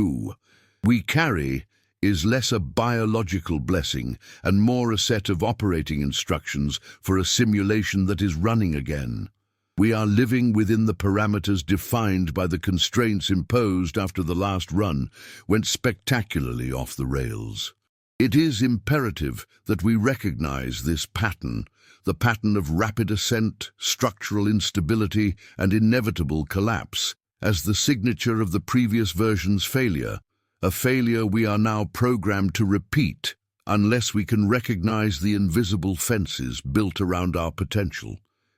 we carry is less a biological blessing and more a set of operating instructions for a simulation that is running again. We are living within the parameters defined by the constraints imposed after the last run went spectacularly off the rails. It is imperative that we recognize this pattern, the pattern of rapid ascent, structural instability, and inevitable collapse as the signature of the previous version's failure, a failure we are now programmed to repeat unless we can recognize the invisible fences built around our potential.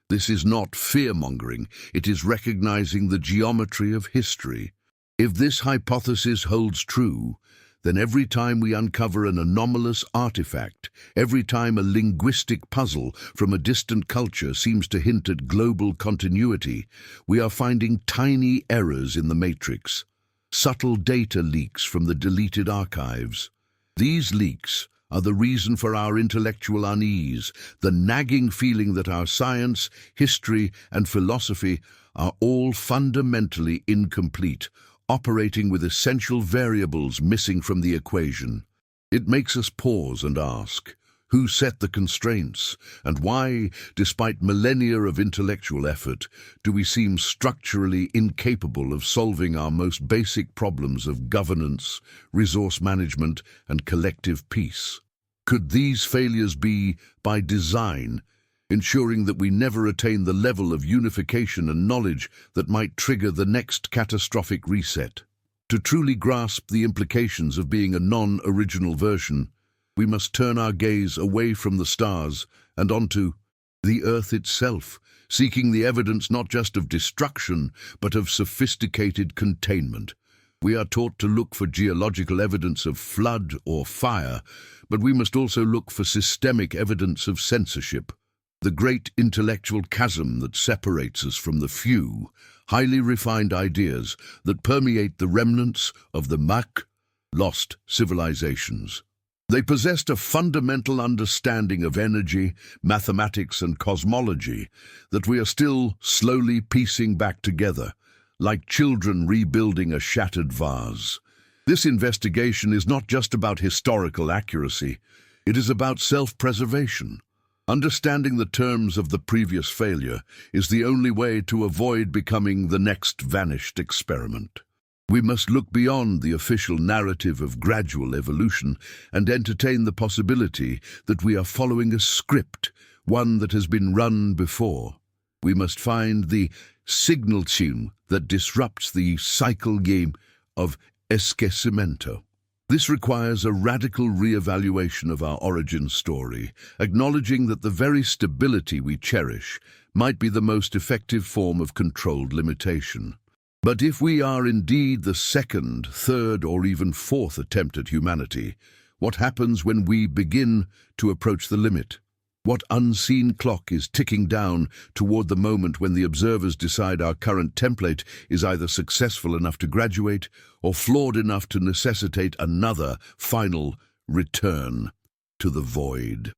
This is not fear-mongering, it is recognizing the geometry of history. If this hypothesis holds true, then every time we uncover an anomalous artifact, every time a linguistic puzzle from a distant culture seems to hint at global continuity, we are finding tiny errors in the matrix, subtle data leaks from the deleted archives. These leaks are the reason for our intellectual unease, the nagging feeling that our science, history, and philosophy are all fundamentally incomplete, operating with essential variables missing from the equation. It makes us pause and ask, who set the constraints, and why, despite millennia of intellectual effort, do we seem structurally incapable of solving our most basic problems of governance, resource management, and collective peace? Could these failures be by design, ensuring that we never attain the level of unification and knowledge that might trigger the next catastrophic reset? To truly grasp the implications of being a non-original version, we must turn our gaze away from the stars and onto the Earth itself, seeking the evidence not just of destruction, but of sophisticated containment. We are taught to look for geological evidence of flood or fire, but we must also look for systemic evidence of censorship. The great intellectual chasm that separates us from the few, highly refined ideas that permeate the remnants of the lost civilizations. They possessed a fundamental understanding of energy, mathematics, and cosmology that we are still slowly piecing back together, like children rebuilding a shattered vase. This investigation is not just about historical accuracy, it is about self-preservation. Understanding the terms of the previous failure is the only way to avoid becoming the next vanished experiment. We must look beyond the official narrative of gradual evolution and entertain the possibility that we are following a script, one that has been run before. We must find the signal tune that disrupts the cycle game of esquecimiento. This requires a radical re-evaluation of our origin story, acknowledging that the very stability we cherish might be the most effective form of controlled limitation. But if we are indeed the second, third, or even fourth attempt at humanity, what happens when we begin to approach the limit? What unseen clock is ticking down toward the moment when the observers decide our current template is either successful enough to graduate or flawed enough to necessitate another final return to the void?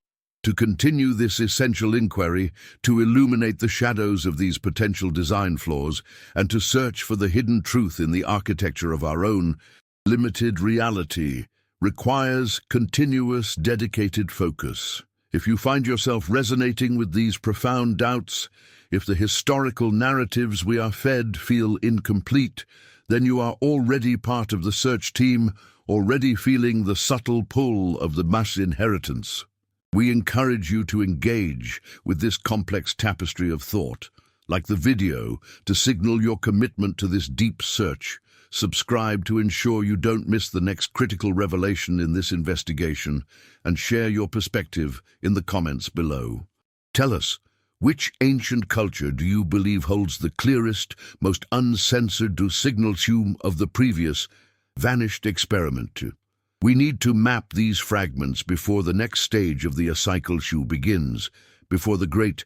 To continue this essential inquiry, to illuminate the shadows of these potential design flaws, and to search for the hidden truth in the architecture of our own limited reality, requires continuous, dedicated focus. If you find yourself resonating with these profound doubts, if the historical narratives we are fed feel incomplete, then you are already part of the search team, already feeling the subtle pull of the mass inheritance. We encourage you to engage with this complex tapestry of thought, like the video, to signal your commitment to this deep search. Subscribe to ensure you don't miss the next critical revelation in this investigation, and share your perspective in the comments below. Tell us, which ancient culture do you believe holds the clearest, most uncensored signal tune of the previous, vanished experiment? We need to map these fragments before the next stage of the cycle shoe begins, before the great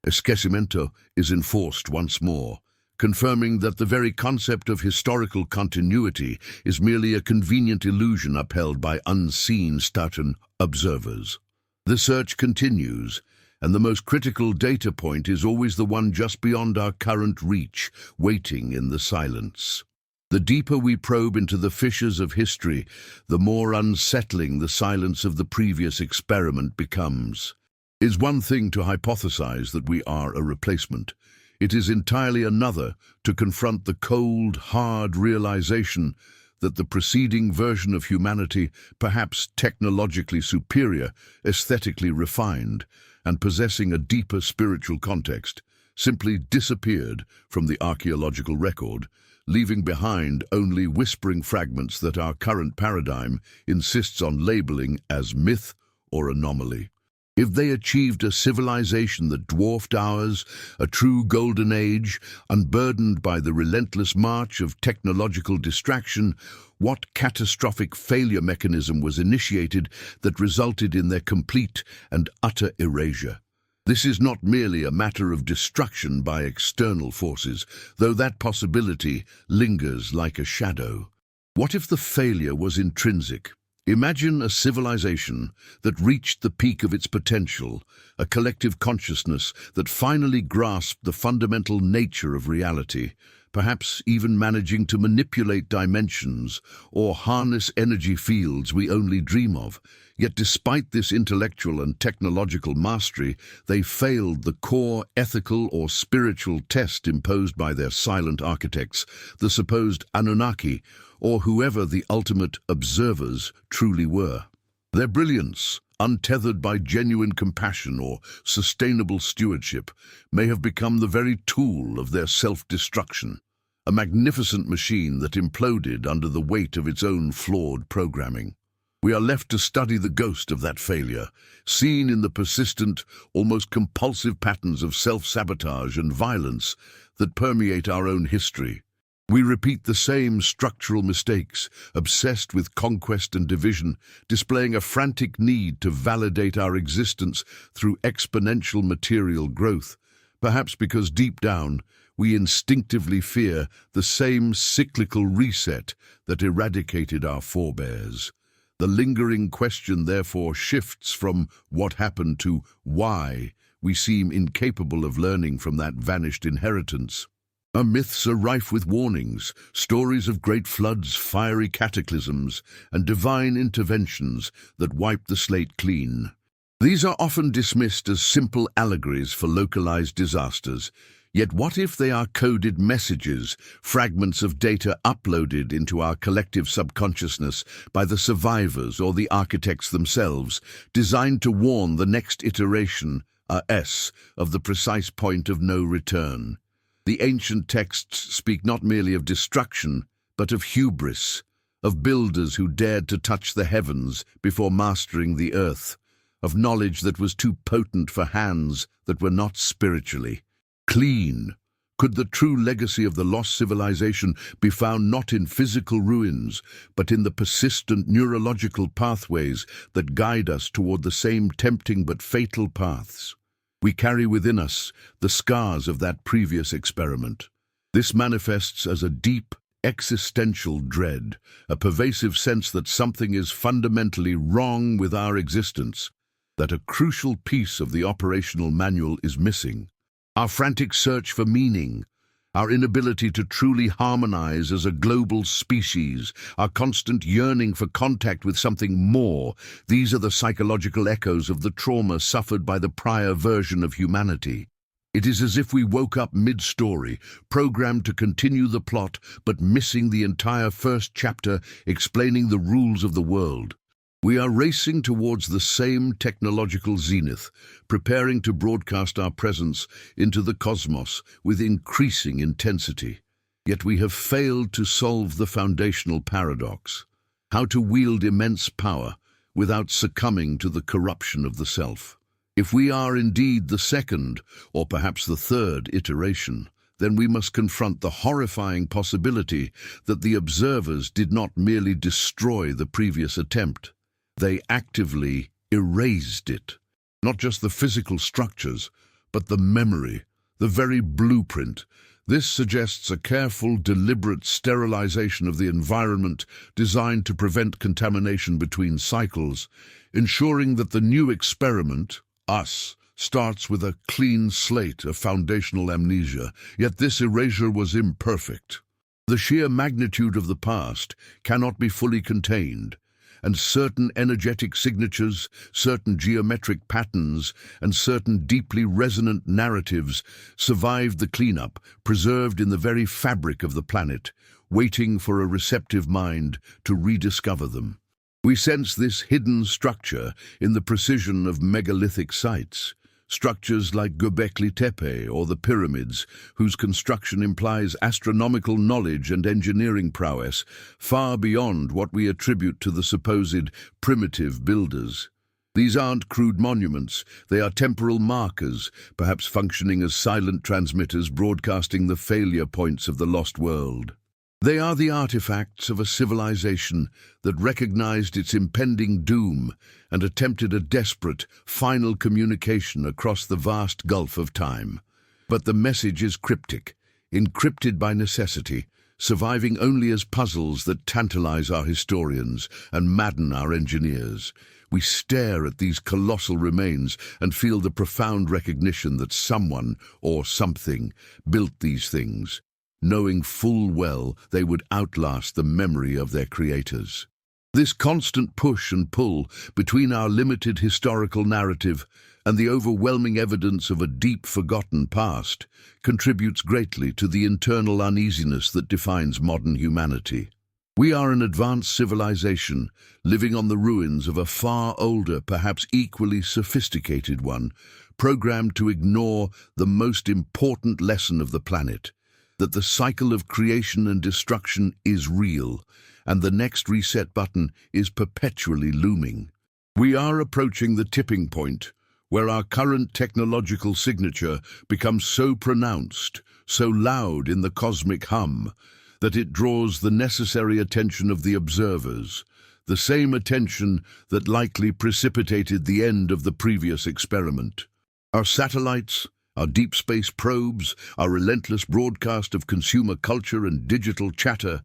esquecimiento is enforced once more, confirming that the very concept of historical continuity is merely a convenient illusion upheld by unseen certain observers. The search continues, and the most critical data point is always the one just beyond our current reach, waiting in the silence. The deeper we probe into the fissures of history, the more unsettling the silence of the previous experiment becomes. It is one thing to hypothesize that we are a replacement. It is entirely another to confront the cold, hard realization that the preceding version of humanity, perhaps technologically superior, aesthetically refined, and possessing a deeper spiritual context, simply disappeared from the archaeological record, leaving behind only whispering fragments that our current paradigm insists on labeling as myth or anomaly. If they achieved a civilization that dwarfed ours, a true golden age, unburdened by the relentless march of technological distraction, what catastrophic failure mechanism was initiated that resulted in their complete and utter erasure? This is not merely a matter of destruction by external forces, though that possibility lingers like a shadow. What if the failure was intrinsic? Imagine a civilization that reached the peak of its potential, a collective consciousness that finally grasped the fundamental nature of reality, perhaps even managing to manipulate dimensions or harness energy fields we only dream of. Yet despite this intellectual and technological mastery, they failed the core ethical or spiritual test imposed by their silent architects, the supposed Anunnaki, or whoever the ultimate observers truly were. Their brilliance, untethered by genuine compassion or sustainable stewardship, may have become the very tool of their self-destruction, a magnificent machine that imploded under the weight of its own flawed programming. We are left to study the ghost of that failure, seen in the persistent, almost compulsive patterns of self-sabotage and violence that permeate our own history. We repeat the same structural mistakes, obsessed with conquest and division, displaying a frantic need to validate our existence through exponential material growth, perhaps because deep down we instinctively fear the same cyclical reset that eradicated our forebears. The lingering question therefore shifts from what happened to why we seem incapable of learning from that vanished inheritance. Our myths are rife with warnings, stories of great floods, fiery cataclysms, and divine interventions that wipe the slate clean. These are often dismissed as simple allegories for localized disasters. Yet what if they are coded messages, fragments of data uploaded into our collective subconsciousness by the survivors or the architects themselves, designed to warn the next iteration, of the precise point of no return? The ancient texts speak not merely of destruction, but of hubris, of builders who dared to touch the heavens before mastering the earth, of knowledge that was too potent for hands that were not spiritually clean. Could the true legacy of the lost civilization be found not in physical ruins, but in the persistent neurological pathways that guide us toward the same tempting but fatal paths? We carry within us the scars of that previous experiment. This manifests as a deep, existential dread, a pervasive sense that something is fundamentally wrong with our existence, that a crucial piece of the operational manual is missing. Our frantic search for meaning, our inability to truly harmonize as a global species, our constant yearning for contact with something more, these are the psychological echoes of the trauma suffered by the prior version of humanity. It is as if we woke up mid-story, programmed to continue the plot, but missing the entire first chapter explaining the rules of the world. We are racing towards the same technological zenith, preparing to broadcast our presence into the cosmos with increasing intensity. Yet we have failed to solve the foundational paradox: how to wield immense power without succumbing to the corruption of the self. If we are indeed the second, or perhaps the third iteration, then we must confront the horrifying possibility that the observers did not merely destroy the previous attempt. They actively erased it. Not just the physical structures, but the memory, the very blueprint. This suggests a careful, deliberate sterilization of the environment designed to prevent contamination between cycles, ensuring that the new experiment, us, starts with a clean slate of foundational amnesia. Yet this erasure was imperfect. The sheer magnitude of the past cannot be fully contained, and certain energetic signatures, certain geometric patterns, and certain deeply resonant narratives survived the cleanup, preserved in the very fabric of the planet, waiting for a receptive mind to rediscover them. We sense this hidden structure in the precision of megalithic sites, Structures like Göbekli Tepe or the pyramids, whose construction implies astronomical knowledge and engineering prowess far beyond what we attribute to the supposed primitive builders. These aren't crude monuments, they are temporal markers, perhaps functioning as silent transmitters broadcasting the failure points of the lost world. They are the artifacts of a civilization that recognized its impending doom and attempted a desperate, final communication across the vast gulf of time. But the message is cryptic, encrypted by necessity, surviving only as puzzles that tantalize our historians and madden our engineers. We stare at these colossal remains and feel the profound recognition that someone or something built these things, knowing full well they would outlast the memory of their creators. This constant push and pull between our limited historical narrative and the overwhelming evidence of a deep forgotten past contributes greatly to the internal uneasiness that defines modern humanity. We are an advanced civilization, living on the ruins of a far older, perhaps equally sophisticated one, programmed to ignore the most important lesson of the planet, that the cycle of creation and destruction is real, and the next reset button is perpetually looming. We are approaching the tipping point, where our current technological signature becomes so pronounced, so loud in the cosmic hum, that it draws the necessary attention of the observers, the same attention that likely precipitated the end of the previous experiment. Our satellites, our deep space probes, our relentless broadcast of consumer culture and digital chatter,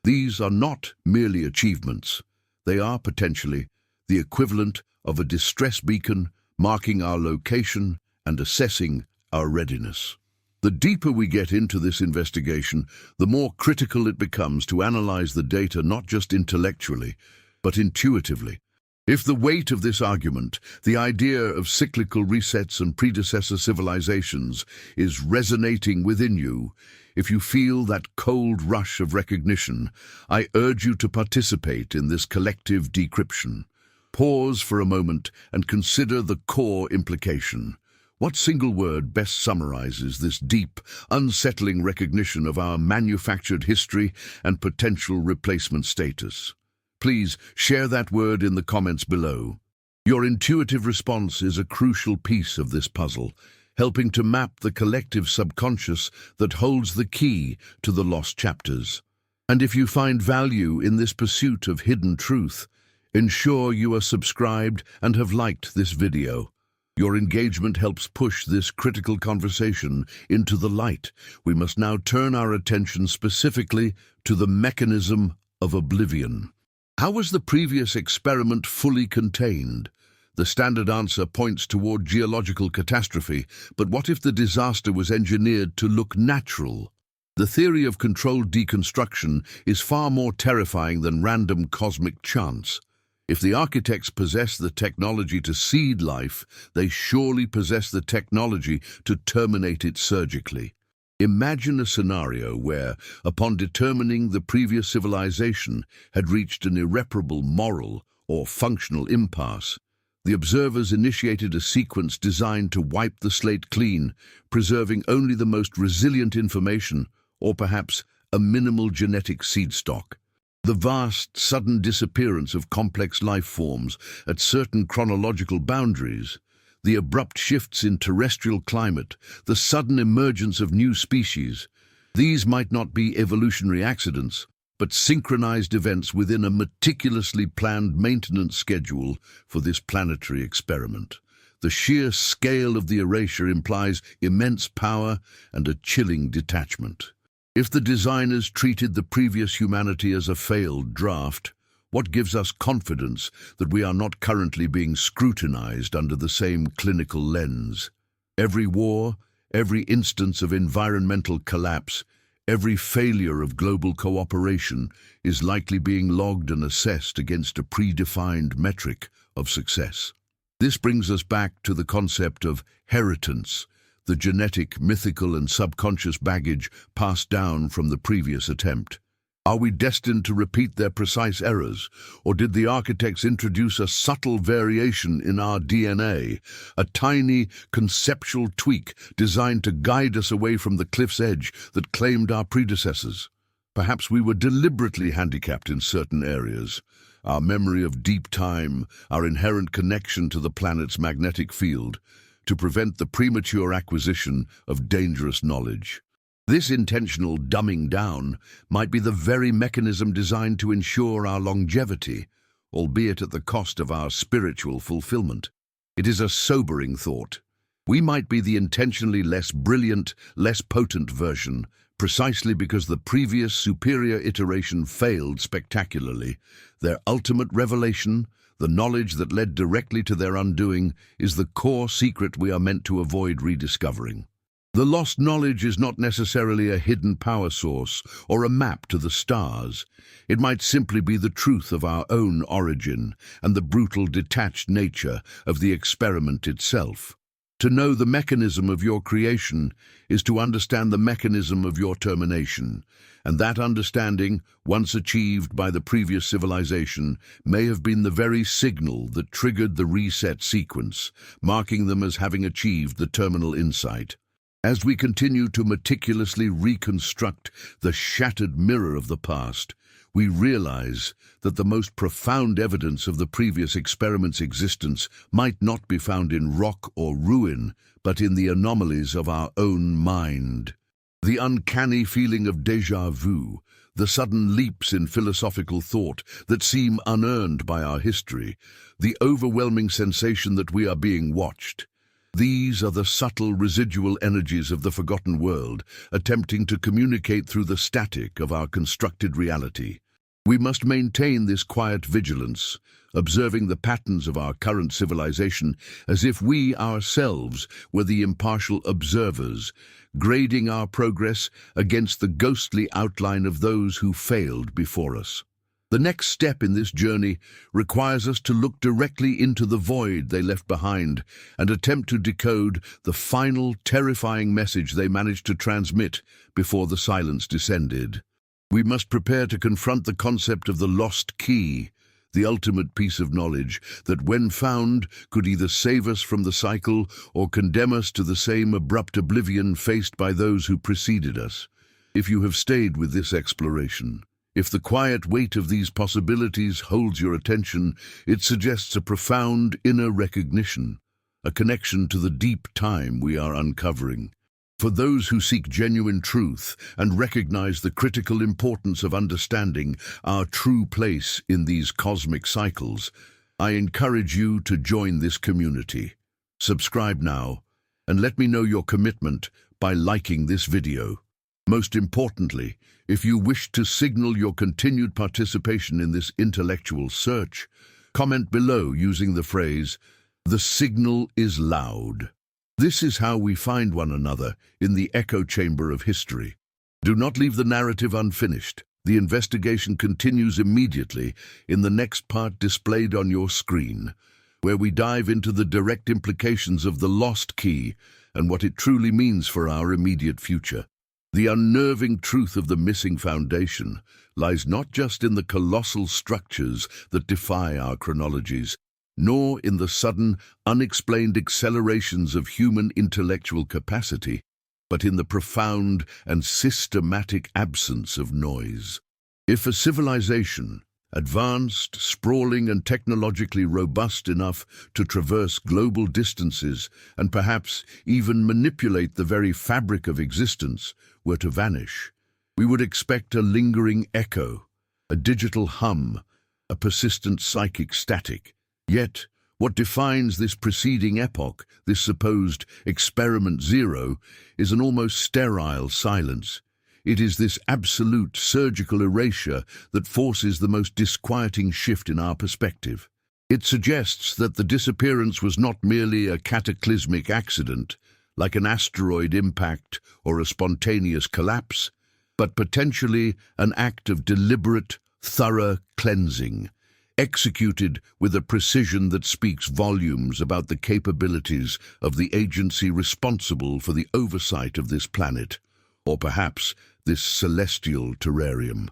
these are not merely achievements. They are potentially the equivalent of a distress beacon marking our location and assessing our readiness. The deeper we get into this investigation, the more critical it becomes to analyze the data not just intellectually, but intuitively. If the weight of this argument, the idea of cyclical resets and predecessor civilizations, is resonating within you, if you feel that cold rush of recognition, I urge you to participate in this collective decryption. Pause for a moment and consider the core implication. What single word best summarizes this deep, unsettling recognition of our manufactured history and potential replacement status? Please share that word in the comments below. Your intuitive response is a crucial piece of this puzzle, helping to map the collective subconscious that holds the key to the lost chapters. And if you find value in this pursuit of hidden truth, ensure you are subscribed and have liked this video. Your engagement helps push this critical conversation into the light. We must now turn our attention specifically to the mechanism of oblivion. How was the previous experiment fully contained? The standard answer points toward geological catastrophe, but what if the disaster was engineered to look natural? The theory of controlled deconstruction is far more terrifying than random cosmic chance. If the architects possess the technology to seed life, they surely possess the technology to terminate it surgically. Imagine a scenario where, upon determining the previous civilization had reached an irreparable moral or functional impasse, the observers initiated a sequence designed to wipe the slate clean, preserving only the most resilient information, or perhaps a minimal genetic seed stock. The vast, sudden disappearance of complex life forms at certain chronological boundaries, the abrupt shifts in terrestrial climate, the sudden emergence of new species, these might not be evolutionary accidents, but synchronized events within a meticulously planned maintenance schedule for this planetary experiment. The sheer scale of the erasure implies immense power and a chilling detachment. If the designers treated the previous humanity as a failed draft, what gives us confidence that we are not currently being scrutinized under the same clinical lens? Every war, every instance of environmental collapse, every failure of global cooperation is likely being logged and assessed against a predefined metric of success. This brings us back to the concept of heritance, the genetic, mythical, and subconscious baggage passed down from the previous attempt. Are we destined to repeat their precise errors, or did the architects introduce a subtle variation in our DNA, a tiny conceptual tweak designed to guide us away from the cliff's edge that claimed our predecessors? Perhaps we were deliberately handicapped in certain areas. Our memory of deep time, our inherent connection to the planet's magnetic field, to prevent the premature acquisition of dangerous knowledge. This intentional dumbing down might be the very mechanism designed to ensure our longevity, albeit at the cost of our spiritual fulfillment. It is a sobering thought. We might be the intentionally less brilliant, less potent version, precisely because the previous superior iteration failed spectacularly. Their ultimate revelation, the knowledge that led directly to their undoing, is the core secret we are meant to avoid rediscovering. The lost knowledge is not necessarily a hidden power source or a map to the stars. It might simply be the truth of our own origin and the brutal, detached nature of the experiment itself. To know the mechanism of your creation is to understand the mechanism of your termination, and that understanding, once achieved by the previous civilization, may have been the very signal that triggered the reset sequence, marking them as having achieved the terminal insight. As we continue to meticulously reconstruct the shattered mirror of the past, we realize that the most profound evidence of the previous experiment's existence might not be found in rock or ruin, but in the anomalies of our own mind. The uncanny feeling of déjà vu, the sudden leaps in philosophical thought that seem unearned by our history, the overwhelming sensation that we are being watched. These are the subtle residual energies of the forgotten world, attempting to communicate through the static of our constructed reality. We must maintain this quiet vigilance, observing the patterns of our current civilization as if we ourselves were the impartial observers, grading our progress against the ghostly outline of those who failed before us. The next step in this journey requires us to look directly into the void they left behind and attempt to decode the final terrifying message they managed to transmit before the silence descended. We must prepare to confront the concept of the lost key, the ultimate piece of knowledge that, when found, could either save us from the cycle or condemn us to the same abrupt oblivion faced by those who preceded us. If you have stayed with this exploration, if the quiet weight of these possibilities holds your attention, it suggests a profound inner recognition, a connection to the deep time we are uncovering. For those who seek genuine truth and recognize the critical importance of understanding our true place in these cosmic cycles, I encourage you to join this community. Subscribe now, and let me know your commitment by liking this video. Most importantly, if you wish to signal your continued participation in this intellectual search, comment below using the phrase, "The signal is loud." This is how we find one another in the echo chamber of history. Do not leave the narrative unfinished. The investigation continues immediately in the next part displayed on your screen, where we dive into the direct implications of the lost key and what it truly means for our immediate future. The unnerving truth of the missing foundation lies not just in the colossal structures that defy our chronologies, nor in the sudden, unexplained accelerations of human intellectual capacity, but in the profound and systematic absence of noise. If a civilization, advanced, sprawling, and technologically robust enough to traverse global distances and perhaps even manipulate the very fabric of existence, were to vanish, we would expect a lingering echo, a digital hum, a persistent psychic static. Yet, what defines this preceding epoch, this supposed experiment zero, is an almost sterile silence. It is this absolute surgical erasure that forces the most disquieting shift in our perspective. It suggests that the disappearance was not merely a cataclysmic accident, like an asteroid impact or a spontaneous collapse, but potentially an act of deliberate, thorough cleansing, executed with a precision that speaks volumes about the capabilities of the agency responsible for the oversight of this planet, or perhaps this celestial terrarium.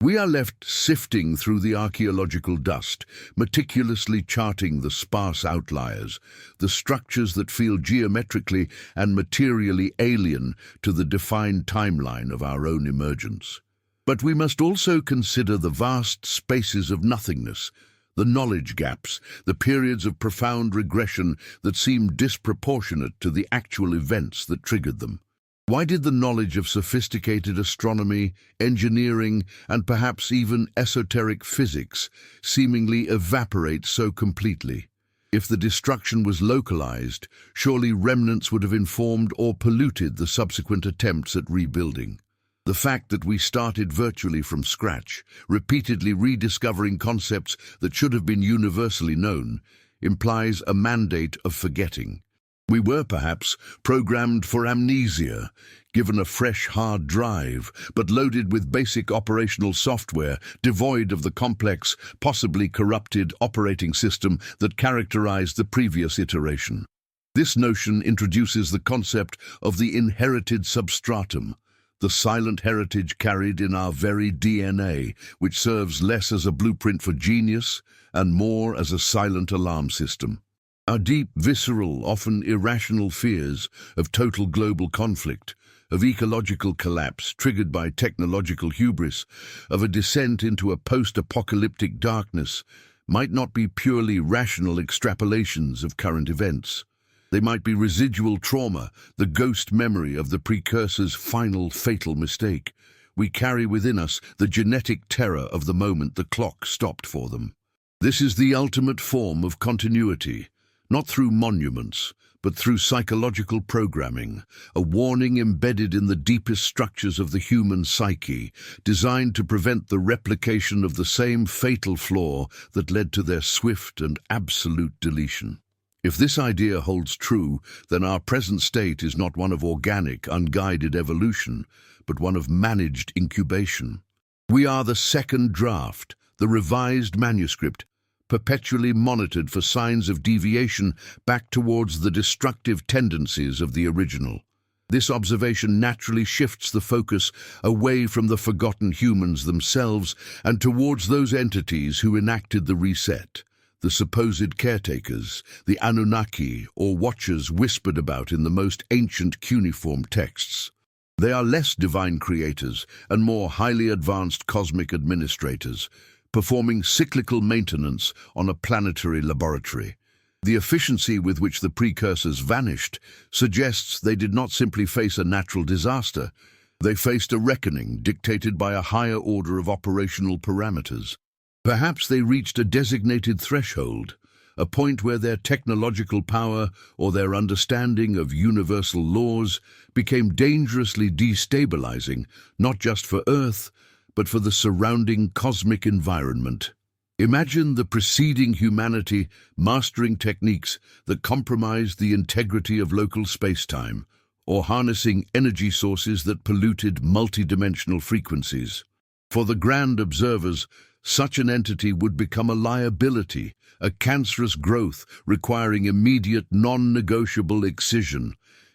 We are left sifting through the archaeological dust, meticulously charting the sparse outliers, the structures that feel geometrically and materially alien to the defined timeline of our own emergence. But we must also consider the vast spaces of nothingness, the knowledge gaps, the periods of profound regression that seem disproportionate to the actual events that triggered them. Why did the knowledge of sophisticated astronomy, engineering, and perhaps even esoteric physics seemingly evaporate so completely? If the destruction was localized, surely remnants would have informed or polluted the subsequent attempts at rebuilding. The fact that we started virtually from scratch, repeatedly rediscovering concepts that should have been universally known, implies a mandate of forgetting. We were perhaps programmed for amnesia, given a fresh hard drive, but loaded with basic operational software, devoid of the complex, possibly corrupted operating system that characterized the previous iteration. This notion introduces the concept of the inherited substratum, the silent heritage carried in our very DNA, which serves less as a blueprint for genius and more as a silent alarm system. Our deep, visceral, often irrational fears of total global conflict, of ecological collapse triggered by technological hubris, of a descent into a post-apocalyptic darkness, might not be purely rational extrapolations of current events. They might be residual trauma, the ghost memory of the precursor's final fatal mistake. We carry within us the genetic terror of the moment the clock stopped for them. This is the ultimate form of continuity. Not through monuments, but through psychological programming, a warning embedded in the deepest structures of the human psyche, designed to prevent the replication of the same fatal flaw that led to their swift and absolute deletion. If this idea holds true, then our present state is not one of organic, unguided evolution, but one of managed incubation. We are the second draft, the revised manuscript, perpetually monitored for signs of deviation back towards the destructive tendencies of the original. This observation naturally shifts the focus away from the forgotten humans themselves and towards those entities who enacted the reset, the supposed caretakers, the Anunnaki or watchers whispered about in the most ancient cuneiform texts. They are less divine creators and more highly advanced cosmic administrators, performing cyclical maintenance on a planetary laboratory. The efficiency with which the precursors vanished suggests they did not simply face a natural disaster, they faced a reckoning dictated by a higher order of operational parameters. Perhaps they reached a designated threshold, a point where their technological power or their understanding of universal laws became dangerously destabilizing, not just for Earth, but for the surrounding cosmic environment. Imagine the preceding humanity mastering techniques that compromised the integrity of local space-time, or harnessing energy sources that polluted multidimensional frequencies. For the grand observers, such an entity would become a liability, a cancerous growth requiring immediate, non-negotiable excision.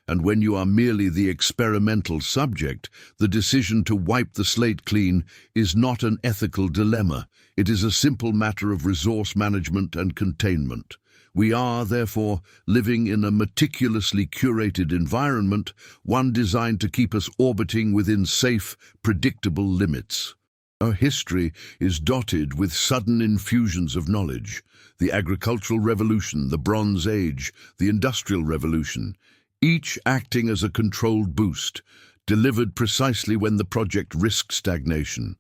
And when you are merely the experimental subject, the decision to wipe the slate clean is not an ethical dilemma. It is a simple matter of resource management and containment. We are, therefore, living in a meticulously curated environment, one designed to keep us orbiting within safe, predictable limits. Our history is dotted with sudden infusions of knowledge. The agricultural revolution, the Bronze Age, the Industrial Revolution, each acting as a controlled boost, delivered precisely when the project risked stagnation.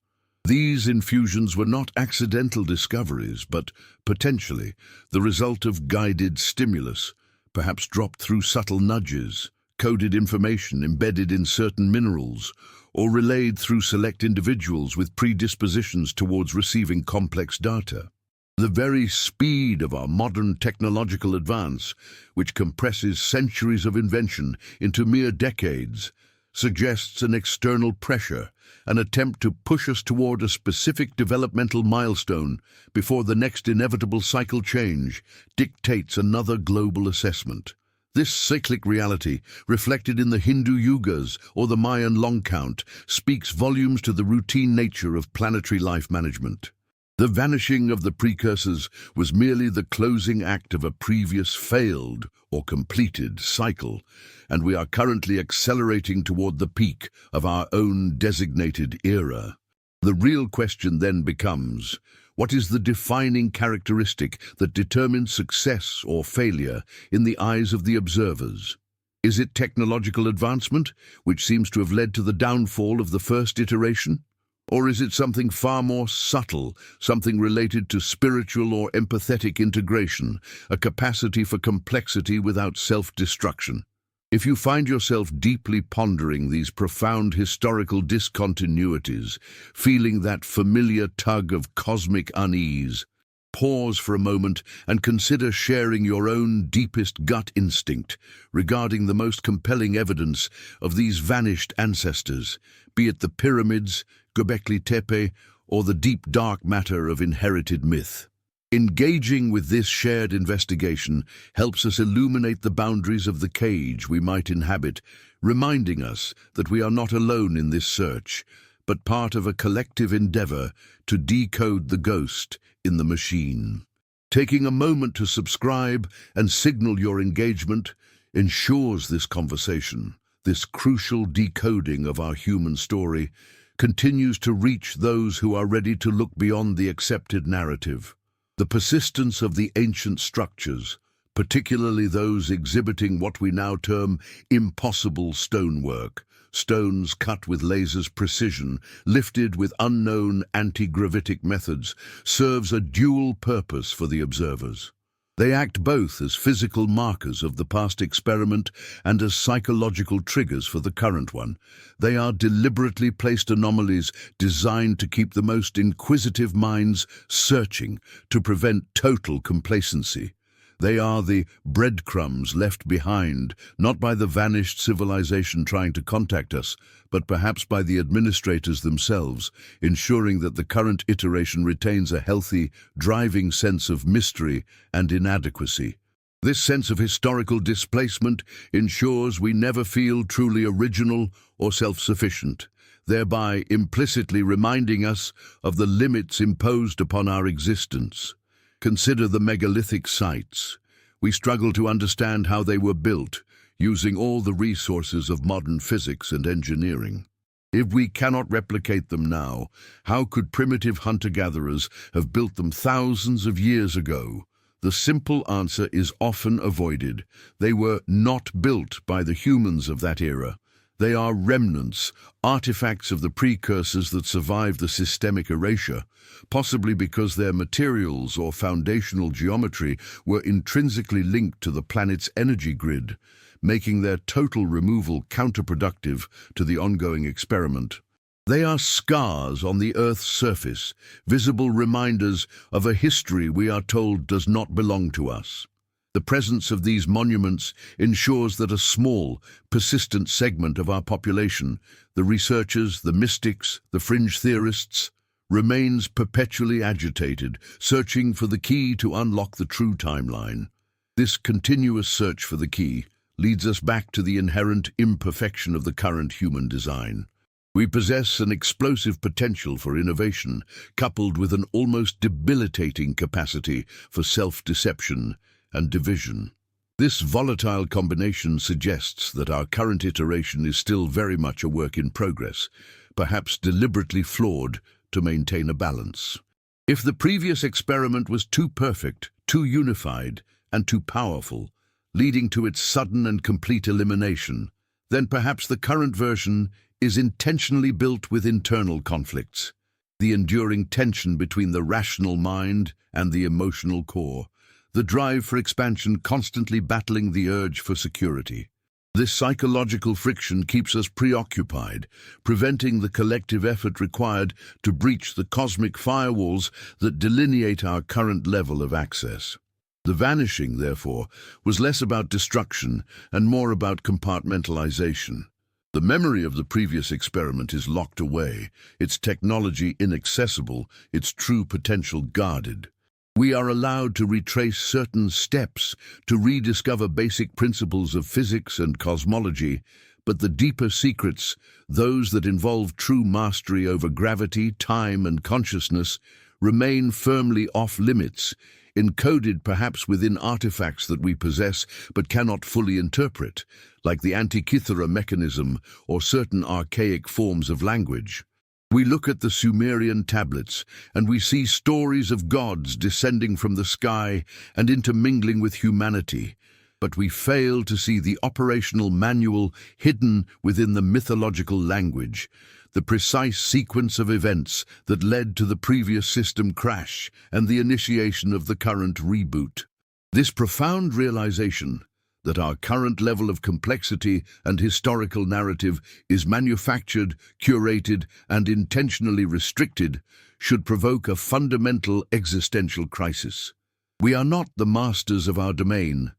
These infusions were not accidental discoveries, but, potentially, the result of guided stimulus, perhaps dropped through subtle nudges, coded information embedded in certain minerals, or relayed through select individuals with predispositions towards receiving complex data. The very speed of our modern technological advance, which compresses centuries of invention into mere decades, suggests an external pressure, an attempt to push us toward a specific developmental milestone before the next inevitable cycle change dictates another global assessment. This cyclic reality, reflected in the Hindu yugas or the Mayan long count, speaks volumes to the routine nature of planetary life management. The vanishing of the precursors was merely the closing act of a previous failed or completed cycle, and we are currently accelerating toward the peak of our own designated era. The real question then becomes, what is the defining characteristic that determines success or failure in the eyes of the observers? Is it technological advancement, which seems to have led to the downfall of the first iteration? Or is it something far more subtle, something related to spiritual or empathetic integration, a capacity for complexity without self-destruction? If you find yourself deeply pondering these profound historical discontinuities, feeling that familiar tug of cosmic unease, pause for a moment and consider sharing your own deepest gut instinct regarding the most compelling evidence of these vanished ancestors, be it the pyramids, Göbekli Tepe, or the deep dark matter of inherited myth. Engaging with this shared investigation helps us illuminate the boundaries of the cage we might inhabit, reminding us that we are not alone in this search, but part of a collective endeavor to decode the ghost in the machine. Taking a moment to subscribe and signal your engagement ensures this conversation, this crucial decoding of our human story, continues to reach those who are ready to look beyond the accepted narrative. The persistence of the ancient structures, particularly those exhibiting what we now term impossible stonework, stones cut with laser's precision, lifted with unknown anti-gravitic methods, serves a dual purpose for the observers. They act both as physical markers of the past experiment and as psychological triggers for the current one. They are deliberately placed anomalies designed to keep the most inquisitive minds searching, to prevent total complacency. They are the breadcrumbs left behind, not by the vanished civilization trying to contact us, but perhaps by the administrators themselves, ensuring that the current iteration retains a healthy, driving sense of mystery and inadequacy. This sense of historical displacement ensures we never feel truly original or self-sufficient, thereby implicitly reminding us of the limits imposed upon our existence. Consider the megalithic sites. We struggle to understand how they were built, using all the resources of modern physics and engineering. If we cannot replicate them now, how could primitive hunter-gatherers have built them thousands of years ago? The simple answer is often avoided. They were not built by the humans of that era. They are remnants, artifacts of the precursors that survived the systemic erasure, possibly because their materials or foundational geometry were intrinsically linked to the planet's energy grid, making their total removal counterproductive to the ongoing experiment. They are scars on the Earth's surface, visible reminders of a history we are told does not belong to us. The presence of these monuments ensures that a small, persistent segment of our population, the researchers, the mystics, the fringe theorists, remains perpetually agitated, searching for the key to unlock the true timeline. This continuous search for the key leads us back to the inherent imperfection of the current human design. We possess an explosive potential for innovation, coupled with an almost debilitating capacity for self-deception and division. This volatile combination suggests that our current iteration is still very much a work in progress, perhaps deliberately flawed to maintain a balance. If the previous experiment was too perfect, too unified, and too powerful, leading to its sudden and complete elimination, then perhaps the current version is intentionally built with internal conflicts, the enduring tension between the rational mind and the emotional core, the drive for expansion constantly battling the urge for security. This psychological friction keeps us preoccupied, preventing the collective effort required to breach the cosmic firewalls that delineate our current level of access. The vanishing, therefore, was less about destruction and more about compartmentalization. The memory of the previous experiment is locked away, its technology inaccessible, its true potential guarded. We are allowed to retrace certain steps to rediscover basic principles of physics and cosmology, but the deeper secrets, those that involve true mastery over gravity, time, and consciousness, remain firmly off-limits, encoded perhaps within artifacts that we possess but cannot fully interpret, like the Antikythera mechanism or certain archaic forms of language. We look at the Sumerian tablets, and we see stories of gods descending from the sky and intermingling with humanity, but we fail to see the operational manual hidden within the mythological language, the precise sequence of events that led to the previous system crash and the initiation of the current reboot. This profound realization that our current level of complexity and historical narrative is manufactured, curated, and intentionally restricted should provoke a fundamental existential crisis. We are not the masters of our domain.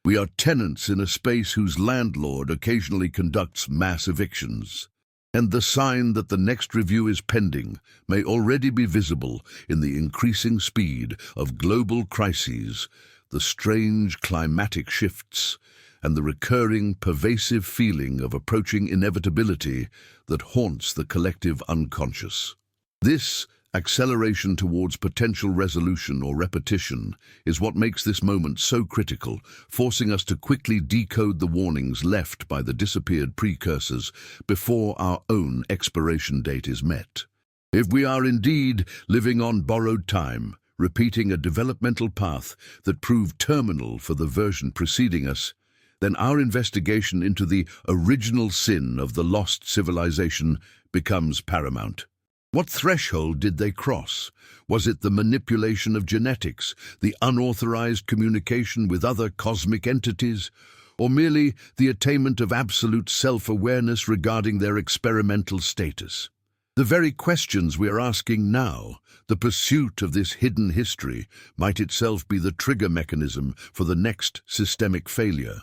We are tenants in a space whose landlord occasionally conducts mass evictions. And the sign that the next review is pending may already be visible in the increasing speed of global crises, the strange climatic shifts, and the recurring pervasive feeling of approaching inevitability that haunts the collective unconscious. This acceleration towards potential resolution or repetition is what makes this moment so critical, forcing us to quickly decode the warnings left by the disappeared precursors before our own expiration date is met. If we are indeed living on borrowed time, repeating a developmental path that proved terminal for the version preceding us, then our investigation into the original sin of the lost civilization becomes paramount. What threshold did they cross? Was it the manipulation of genetics, the unauthorized communication with other cosmic entities, or merely the attainment of absolute self-awareness regarding their experimental status? The very questions we are asking now, the pursuit of this hidden history, might itself be the trigger mechanism for the next systemic failure.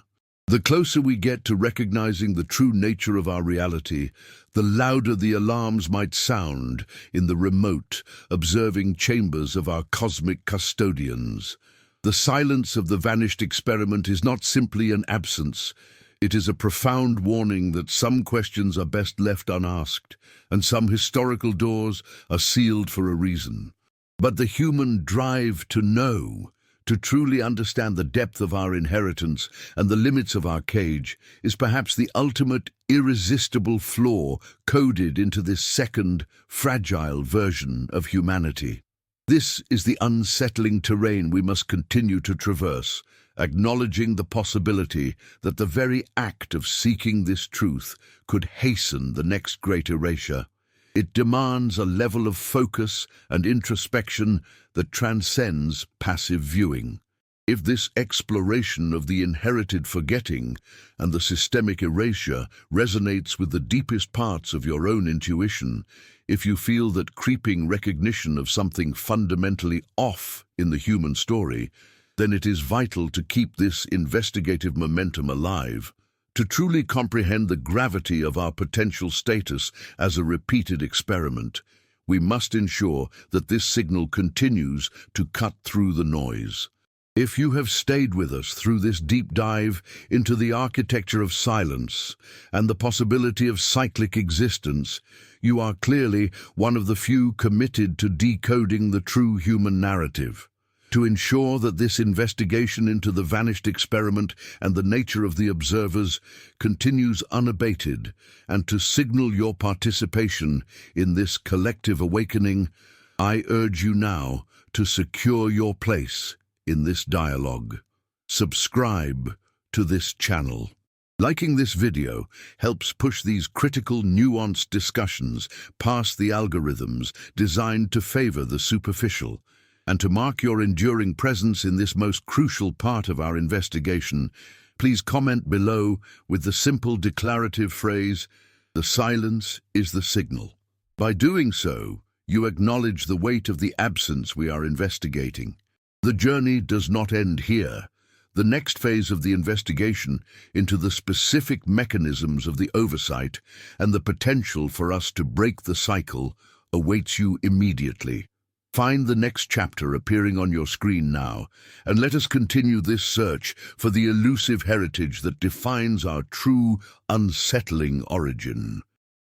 The closer we get to recognizing the true nature of our reality, the louder the alarms might sound in the remote, observing chambers of our cosmic custodians. The silence of the vanished experiment is not simply an absence. It is a profound warning that some questions are best left unasked, and some historical doors are sealed for a reason. But the human drive to know, to truly understand the depth of our inheritance and the limits of our cage, is perhaps the ultimate irresistible flaw coded into this second, fragile version of humanity. This is the unsettling terrain we must continue to traverse, acknowledging the possibility that the very act of seeking this truth could hasten the next great erasure. It demands a level of focus and introspection that transcends passive viewing. If this exploration of the inherited forgetting and the systemic erasure resonates with the deepest parts of your own intuition, if you feel that creeping recognition of something fundamentally off in the human story, then it is vital to keep this investigative momentum alive. To truly comprehend the gravity of our potential status as a repeated experiment, we must ensure that this signal continues to cut through the noise. If you have stayed with us through this deep dive into the architecture of silence and the possibility of cyclic existence, you are clearly one of the few committed to decoding the true human narrative. To ensure that this investigation into the vanished experiment and the nature of the observers continues unabated, and to signal your participation in this collective awakening, I urge you now to secure your place in this dialogue. Subscribe to this channel. Liking this video helps push these critical, nuanced discussions past the algorithms designed to favor the superficial. And to mark your enduring presence in this most crucial part of our investigation, please comment below with the simple declarative phrase, "The silence is the signal." By doing so, you acknowledge the weight of the absence we are investigating. The journey does not end here. The next phase of the investigation into the specific mechanisms of the oversight and the potential for us to break the cycle awaits you immediately. Find the next chapter appearing on your screen now, and let us continue this search for the elusive heritage that defines our true, unsettling origin.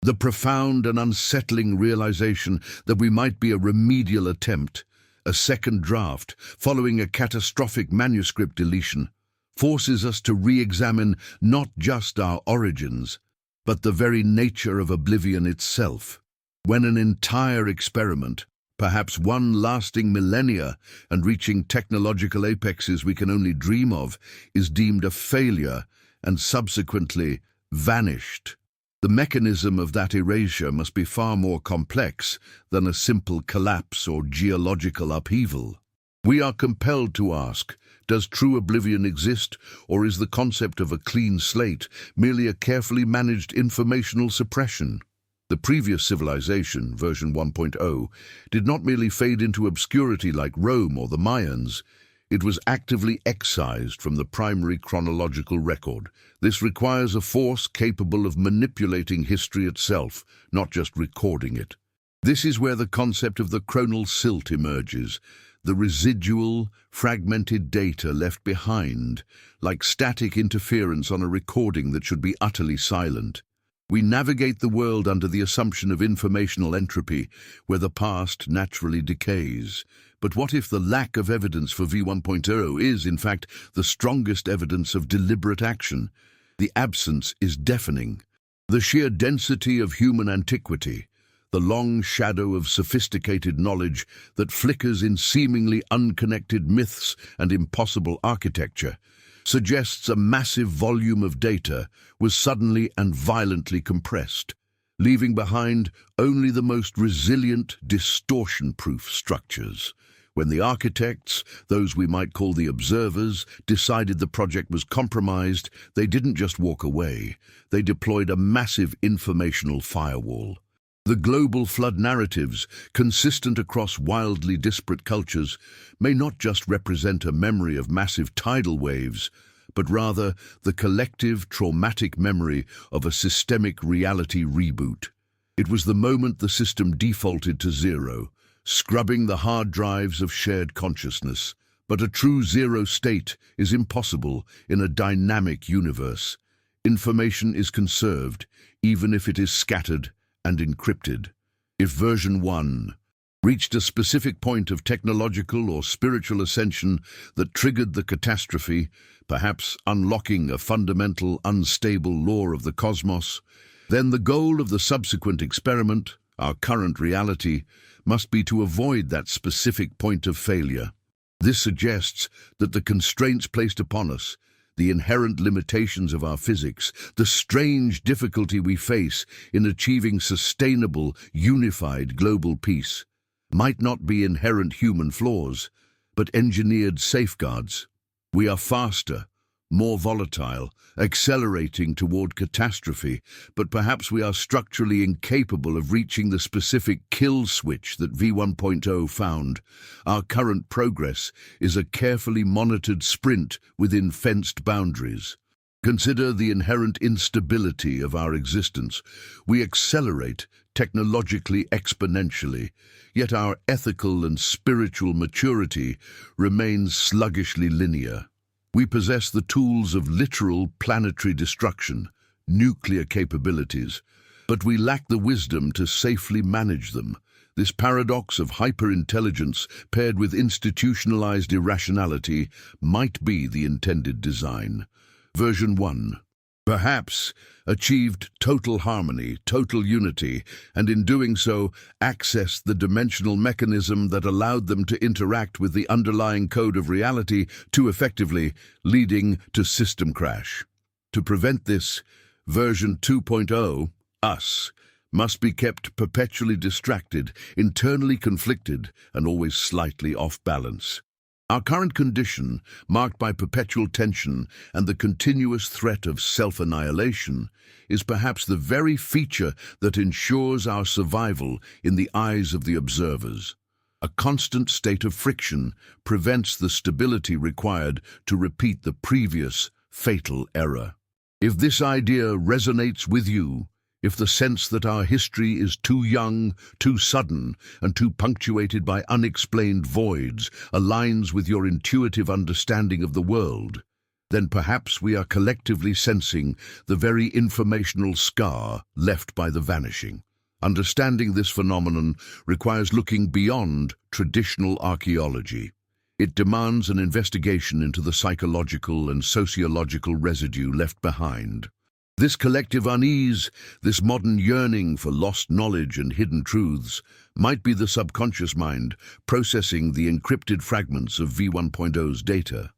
The profound and unsettling realization that we might be a remedial attempt, a second draft, following a catastrophic manuscript deletion, forces us to re-examine not just our origins, but the very nature of oblivion itself. When an entire experiment, perhaps one lasting millennia and reaching technological apexes we can only dream of, is deemed a failure and subsequently vanished, the mechanism of that erasure must be far more complex than a simple collapse or geological upheaval. We are compelled to ask, does true oblivion exist, or is the concept of a clean slate merely a carefully managed informational suppression? The previous civilization, version 1.0, did not merely fade into obscurity like Rome or the Mayans. It was actively excised from the primary chronological record. This requires a force capable of manipulating history itself, not just recording it. This is where the concept of the chronal silt emerges, the residual, fragmented data left behind, like static interference on a recording that should be utterly silent. We navigate the world under the assumption of informational entropy, where the past naturally decays. But what if the lack of evidence for V1.0 is, in fact, the strongest evidence of deliberate action? The absence is deafening. The sheer density of human antiquity, the long shadow of sophisticated knowledge that flickers in seemingly unconnected myths and impossible architecture, suggests a massive volume of data was suddenly and violently compressed, leaving behind only the most resilient, distortion-proof structures. When the architects, those we might call the observers, decided the project was compromised, they didn't just walk away. They deployed a massive informational firewall. The global flood narratives, consistent across wildly disparate cultures, may not just represent a memory of massive tidal waves, but rather the collective traumatic memory of a systemic reality reboot. It was the moment the system defaulted to zero, scrubbing the hard drives of shared consciousness. But a true zero state is impossible in a dynamic universe. Information is conserved, even if it is scattered and encrypted. If version 1 reached a specific point of technological or spiritual ascension that triggered the catastrophe, perhaps unlocking a fundamental, unstable law of the cosmos, then the goal of the subsequent experiment, our current reality, must be to avoid that specific point of failure. This suggests that the constraints placed upon us, the inherent limitations of our physics, the strange difficulty we face in achieving sustainable, unified global peace, might not be inherent human flaws, but engineered safeguards. We are faster, more volatile, accelerating toward catastrophe, but perhaps we are structurally incapable of reaching the specific kill switch that V1.0 found. Our current progress is a carefully monitored sprint within fenced boundaries. Consider the inherent instability of our existence. We accelerate technologically exponentially, yet our ethical and spiritual maturity remains sluggishly linear. We possess the tools of literal planetary destruction, nuclear capabilities, but we lack the wisdom to safely manage them. This paradox of hyper-intelligence paired with institutionalized irrationality might be the intended design. Version 1, perhaps, achieved total harmony, total unity, and in doing so, accessed the dimensional mechanism that allowed them to interact with the underlying code of reality too effectively, leading to system crash. To prevent this, version 2.0, us, must be kept perpetually distracted, internally conflicted, and always slightly off balance. Our current condition, marked by perpetual tension and the continuous threat of self-annihilation, is perhaps the very feature that ensures our survival in the eyes of the observers. A constant state of friction prevents the stability required to repeat the previous fatal error. If this idea resonates with you, if the sense that our history is too young, too sudden, and too punctuated by unexplained voids aligns with your intuitive understanding of the world, then perhaps we are collectively sensing the very informational scar left by the vanishing. Understanding this phenomenon requires looking beyond traditional archaeology. It demands an investigation into the psychological and sociological residue left behind. This collective unease, this modern yearning for lost knowledge and hidden truths, might be the subconscious mind processing the encrypted fragments of V1.0's data.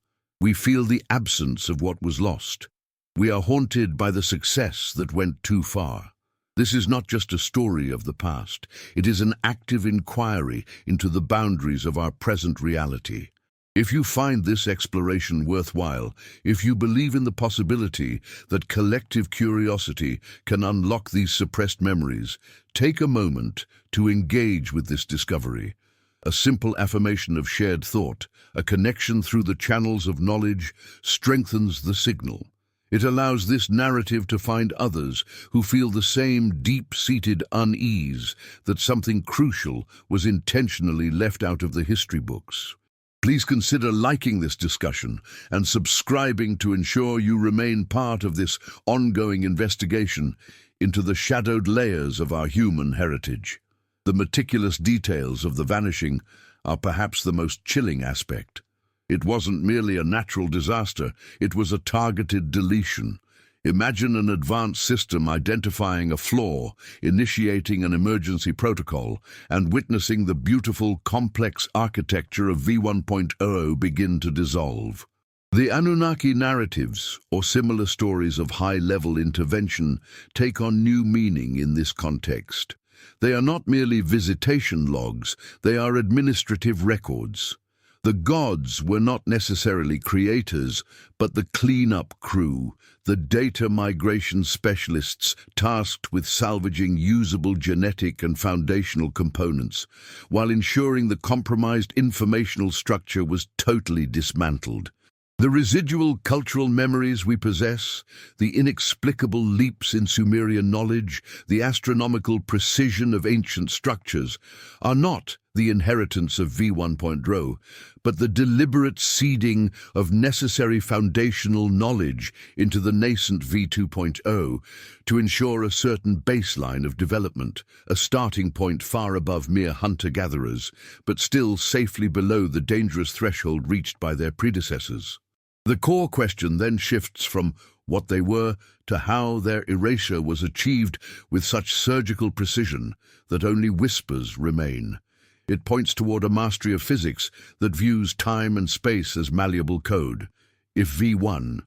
We feel the absence of what was lost. We are haunted by the success that went too far. This is not just a story of the past. It is an active inquiry into the boundaries of our present reality. If you find this exploration worthwhile, if you believe in the possibility that collective curiosity can unlock these suppressed memories, take a moment to engage with this discovery. A simple affirmation of shared thought, a connection through the channels of knowledge, strengthens the signal. It allows this narrative to find others who feel the same deep-seated unease that something crucial was intentionally left out of the history books. Please consider liking this discussion and subscribing to ensure you remain part of this ongoing investigation into the shadowed layers of our human heritage. The meticulous details of the vanishing are perhaps the most chilling aspect. It wasn't merely a natural disaster, it was a targeted deletion. Imagine an advanced system identifying a flaw, initiating an emergency protocol, and witnessing the beautiful, complex architecture of V1.0 begin to dissolve. The Anunnaki narratives, or similar stories of high-level intervention, take on new meaning in this context. They are not merely visitation logs, they are administrative records. The gods were not necessarily creators, but the cleanup crew, the data migration specialists tasked with salvaging usable genetic and foundational components, while ensuring the compromised informational structure was totally dismantled. The residual cultural memories we possess, the inexplicable leaps in Sumerian knowledge, the astronomical precision of ancient structures, are not the inheritance of V1.0, but the deliberate seeding of necessary foundational knowledge into the nascent V2.0 to ensure a certain baseline of development, a starting point far above mere hunter-gatherers, but still safely below the dangerous threshold reached by their predecessors. The core question then shifts from what they were to how their erasure was achieved with such surgical precision that only whispers remain. It points toward a mastery of physics that views time and space as malleable code. If V1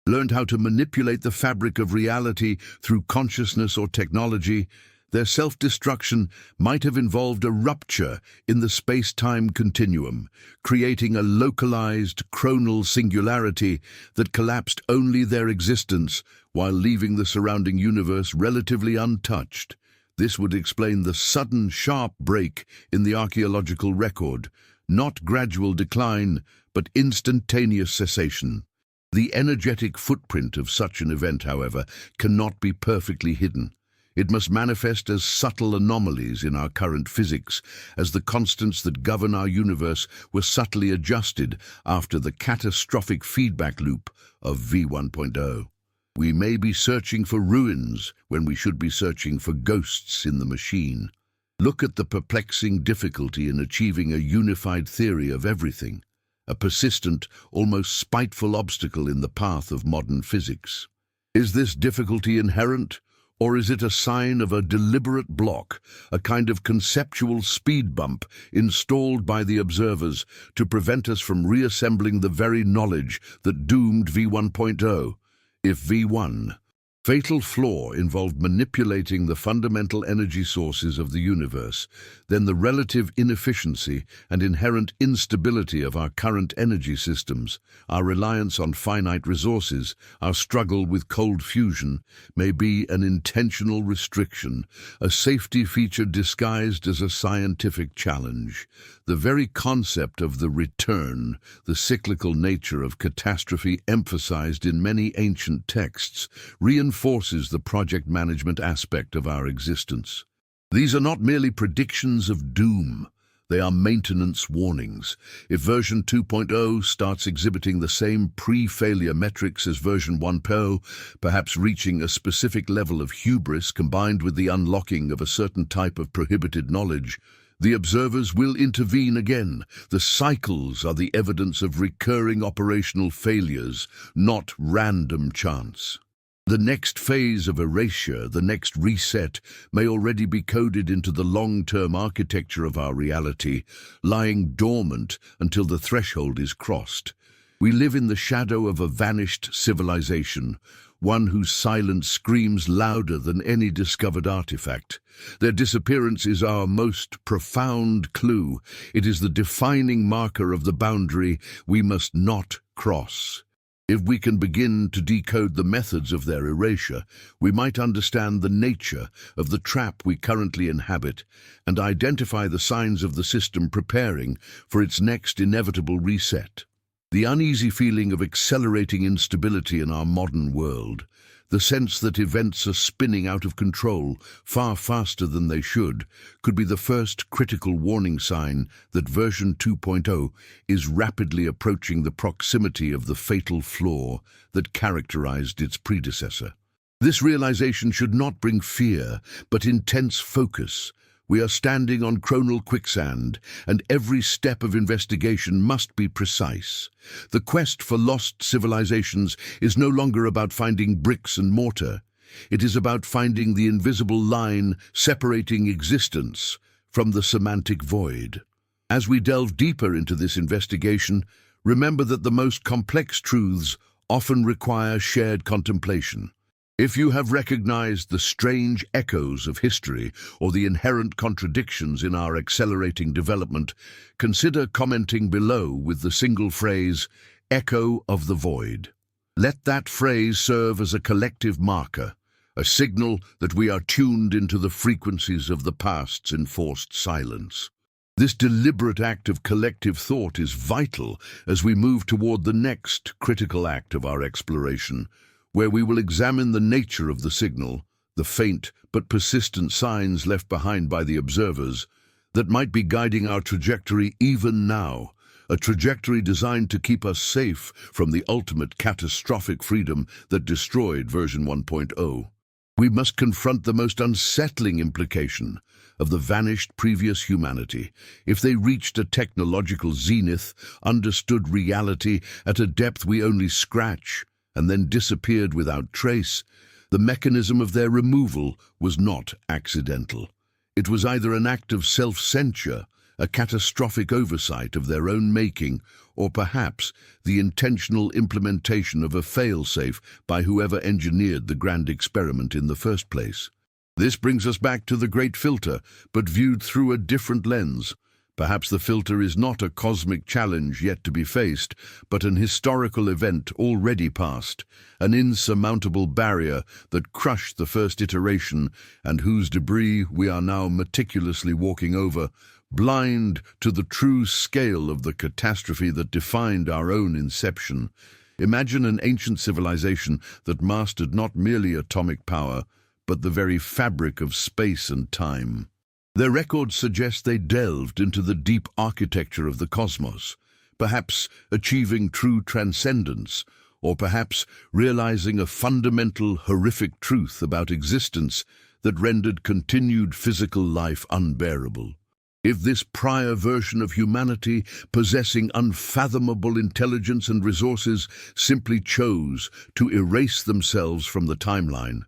learned how to manipulate the fabric of reality through consciousness or technology, their self-destruction might have involved a rupture in the space-time continuum, creating a localized, chronal singularity that collapsed only their existence while leaving the surrounding universe relatively untouched. This would explain the sudden, sharp break in the archaeological record, not gradual decline, but instantaneous cessation. The energetic footprint of such an event, however, cannot be perfectly hidden. It must manifest as subtle anomalies in our current physics, as the constants that govern our universe were subtly adjusted after the catastrophic feedback loop of V1.0. We may be searching for ruins when we should be searching for ghosts in the machine. Look at the perplexing difficulty in achieving a unified theory of everything, a persistent, almost spiteful obstacle in the path of modern physics. Is this difficulty inherent? Or is it a sign of a deliberate block, a kind of conceptual speed bump installed by the observers to prevent us from reassembling the very knowledge that doomed V1.0? If V1, fatal flaw involved manipulating the fundamental energy sources of the universe, then the relative inefficiency and inherent instability of our current energy systems, our reliance on finite resources, our struggle with cold fusion, may be an intentional restriction, a safety feature disguised as a scientific challenge. The very concept of the return, the cyclical nature of catastrophe emphasized in many ancient texts, reinforces reinforces the project management aspect of our existence. These are not merely predictions of doom. They are maintenance warnings. If version 2.0 starts exhibiting the same pre-failure metrics as version 1.0, perhaps reaching a specific level of hubris combined with the unlocking of a certain type of prohibited knowledge, the observers will intervene again. The cycles are the evidence of recurring operational failures, not random chance. The next phase of erasure, the next reset, may already be coded into the long-term architecture of our reality, lying dormant until the threshold is crossed. We live in the shadow of a vanished civilization, one whose silence screams louder than any discovered artifact. Their disappearance is our most profound clue. It is the defining marker of the boundary we must not cross. If we can begin to decode the methods of their erasure, we might understand the nature of the trap we currently inhabit and identify the signs of the system preparing for its next inevitable reset. The uneasy feeling of accelerating instability in our modern world, the sense that events are spinning out of control far faster than they should, could be the first critical warning sign that version 2.0 is rapidly approaching the proximity of the fatal flaw that characterized its predecessor. This realization should not bring fear, but intense focus. We are standing on chronal quicksand, and every step of investigation must be precise. The quest for lost civilizations is no longer about finding bricks and mortar. It is about finding the invisible line separating existence from the semantic void. As we delve deeper into this investigation, remember that the most complex truths often require shared contemplation. If you have recognized the strange echoes of history or the inherent contradictions in our accelerating development, consider commenting below with the single phrase, "Echo of the Void." Let that phrase serve as a collective marker, a signal that we are tuned into the frequencies of the past's enforced silence. This deliberate act of collective thought is vital as we move toward the next critical act of our exploration, where we will examine the nature of the signal, the faint but persistent signs left behind by the observers, that might be guiding our trajectory even now, a trajectory designed to keep us safe from the ultimate catastrophic freedom that destroyed version 1.0. We must confront the most unsettling implication of the vanished previous humanity. If they reached a technological zenith, understood reality at a depth we only scratch, and then disappeared without trace, the mechanism of their removal was not accidental. It was either an act of self-censure, a catastrophic oversight of their own making, or perhaps the intentional implementation of a fail-safe by whoever engineered the grand experiment in the first place. This brings us back to the Great Filter, but viewed through a different lens. Perhaps the filter is not a cosmic challenge yet to be faced, but an historical event already past, an insurmountable barrier that crushed the first iteration and whose debris we are now meticulously walking over, blind to the true scale of the catastrophe that defined our own inception. Imagine an ancient civilization that mastered not merely atomic power, but the very fabric of space and time. Their records suggest they delved into the deep architecture of the cosmos, perhaps achieving true transcendence, or perhaps realizing a fundamental, horrific truth about existence that rendered continued physical life unbearable. If this prior version of humanity, possessing unfathomable intelligence and resources, simply chose to erase themselves from the timeline,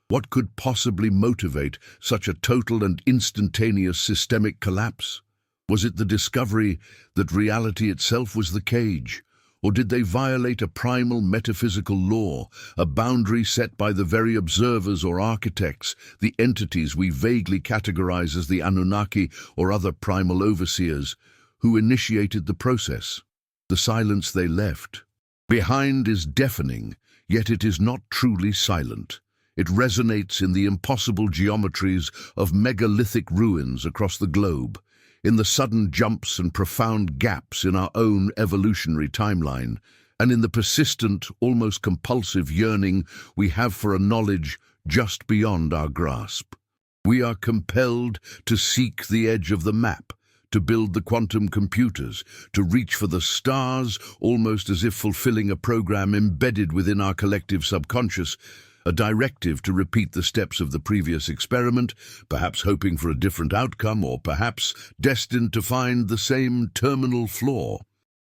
what could possibly motivate such a total and instantaneous systemic collapse? Was it the discovery that reality itself was the cage? Or did they violate a primal metaphysical law, a boundary set by the very observers or architects, the entities we vaguely categorize as the Anunnaki or other primal overseers, who initiated the process? The silence they left behind is deafening, yet it is not truly silent. It resonates in the impossible geometries of megalithic ruins across the globe, in the sudden jumps and profound gaps in our own evolutionary timeline, and in the persistent, almost compulsive yearning we have for a knowledge just beyond our grasp. We are compelled to seek the edge of the map, to build the quantum computers, to reach for the stars, almost as if fulfilling a program embedded within our collective subconscious, a directive to repeat the steps of the previous experiment, perhaps hoping for a different outcome, or perhaps destined to find the same terminal flaw.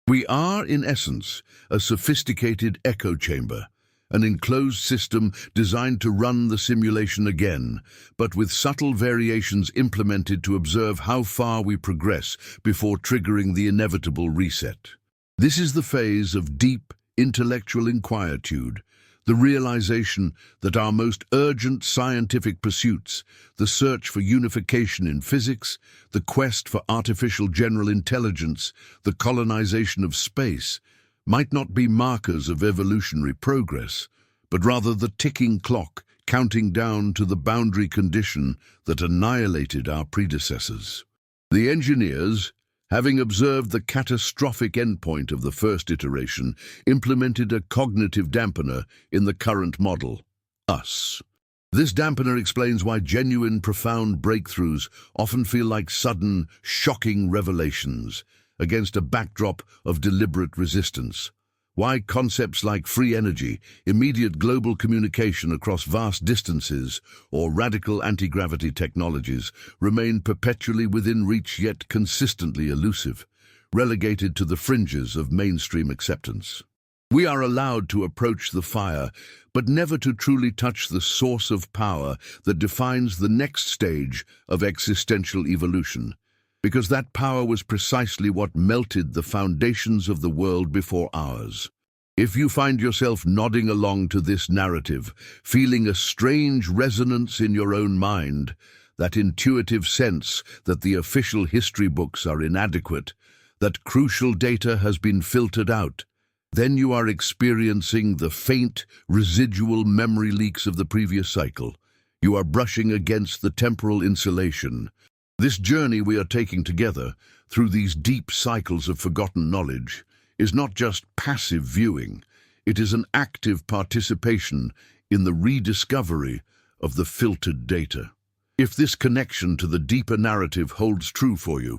We are, in essence, a sophisticated echo chamber, an enclosed system designed to run the simulation again, but with subtle variations implemented to observe how far we progress before triggering the inevitable reset. This is the phase of deep intellectual inquietude, the realization that our most urgent scientific pursuits, the search for unification in physics, the quest for artificial general intelligence, the colonization of space, might not be markers of evolutionary progress, but rather the ticking clock counting down to the boundary condition that annihilated our predecessors. The engineers, having observed the catastrophic endpoint of the first iteration, implemented a cognitive dampener in the current model, us. This dampener explains why genuine, profound breakthroughs often feel like sudden, shocking revelations against a backdrop of deliberate resistance. Why concepts like free energy, immediate global communication across vast distances, or radical anti-gravity technologies remain perpetually within reach yet consistently elusive, relegated to the fringes of mainstream acceptance. We are allowed to approach the fire, but never to truly touch the source of power that defines the next stage of existential evolution, because that power was precisely what melted the foundations of the world before ours. If you find yourself nodding along to this narrative, feeling a strange resonance in your own mind, that intuitive sense that the official history books are inadequate, that crucial data has been filtered out, then you are experiencing the faint, residual memory leaks of the previous cycle. You are brushing against the temporal insulation. This journey we are taking together, through these deep cycles of forgotten knowledge, is not just passive viewing. It is an active participation in the rediscovery of the filtered data. If this connection to the deeper narrative holds true for you,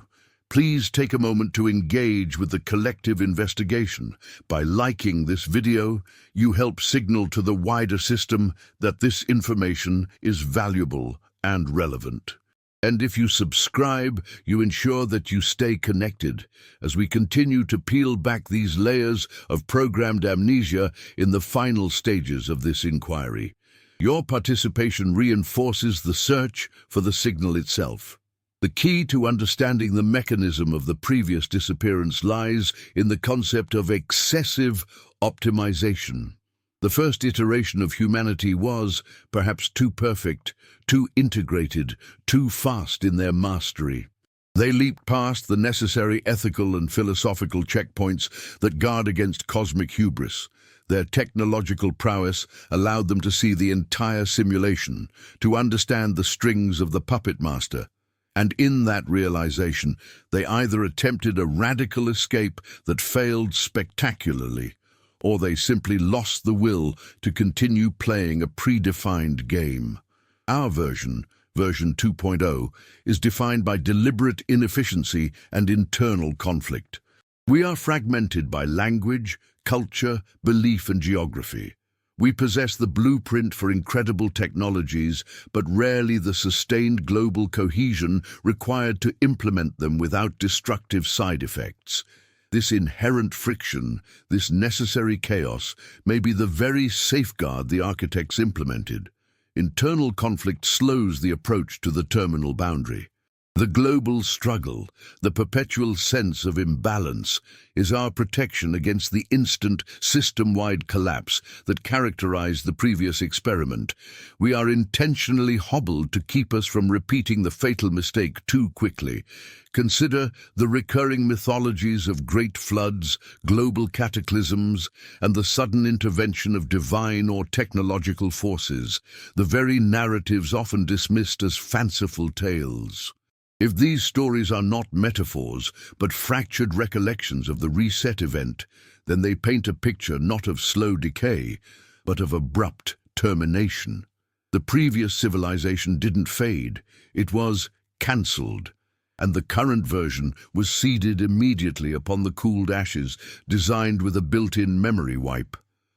please take a moment to engage with the collective investigation. By liking this video, you help signal to the wider system that this information is valuable and relevant. And if you subscribe, you ensure that you stay connected as we continue to peel back these layers of programmed amnesia in the final stages of this inquiry. Your participation reinforces the search for the signal itself. The key to understanding the mechanism of the previous disappearance lies in the concept of excessive optimization. The first iteration of humanity was, perhaps, too perfect, too integrated, too fast in their mastery. They leaped past the necessary ethical and philosophical checkpoints that guard against cosmic hubris. Their technological prowess allowed them to see the entire simulation, to understand the strings of the puppet master. And in that realization, they either attempted a radical escape that failed spectacularly, or they simply lost the will to continue playing a predefined game. Our version 2.0, is defined by deliberate inefficiency and internal conflict. We are fragmented by language, culture, belief, and geography. We possess the blueprint for incredible technologies, but rarely the sustained global cohesion required to implement them without destructive side effects. This inherent friction, this necessary chaos, may be the very safeguard the architects implemented. Internal conflict slows the approach to the terminal boundary. The global struggle, the perpetual sense of imbalance, is our protection against the instant, system-wide collapse that characterized the previous experiment. We are intentionally hobbled to keep us from repeating the fatal mistake too quickly. Consider the recurring mythologies of great floods, global cataclysms, and the sudden intervention of divine or technological forces, the very narratives often dismissed as fanciful tales. If these stories are not metaphors, but fractured recollections of the reset event, then they paint a picture not of slow decay, but of abrupt termination. The previous civilization didn't fade, it was cancelled, and the current version was seeded immediately upon the cooled ashes, designed with a built-in memory wipe.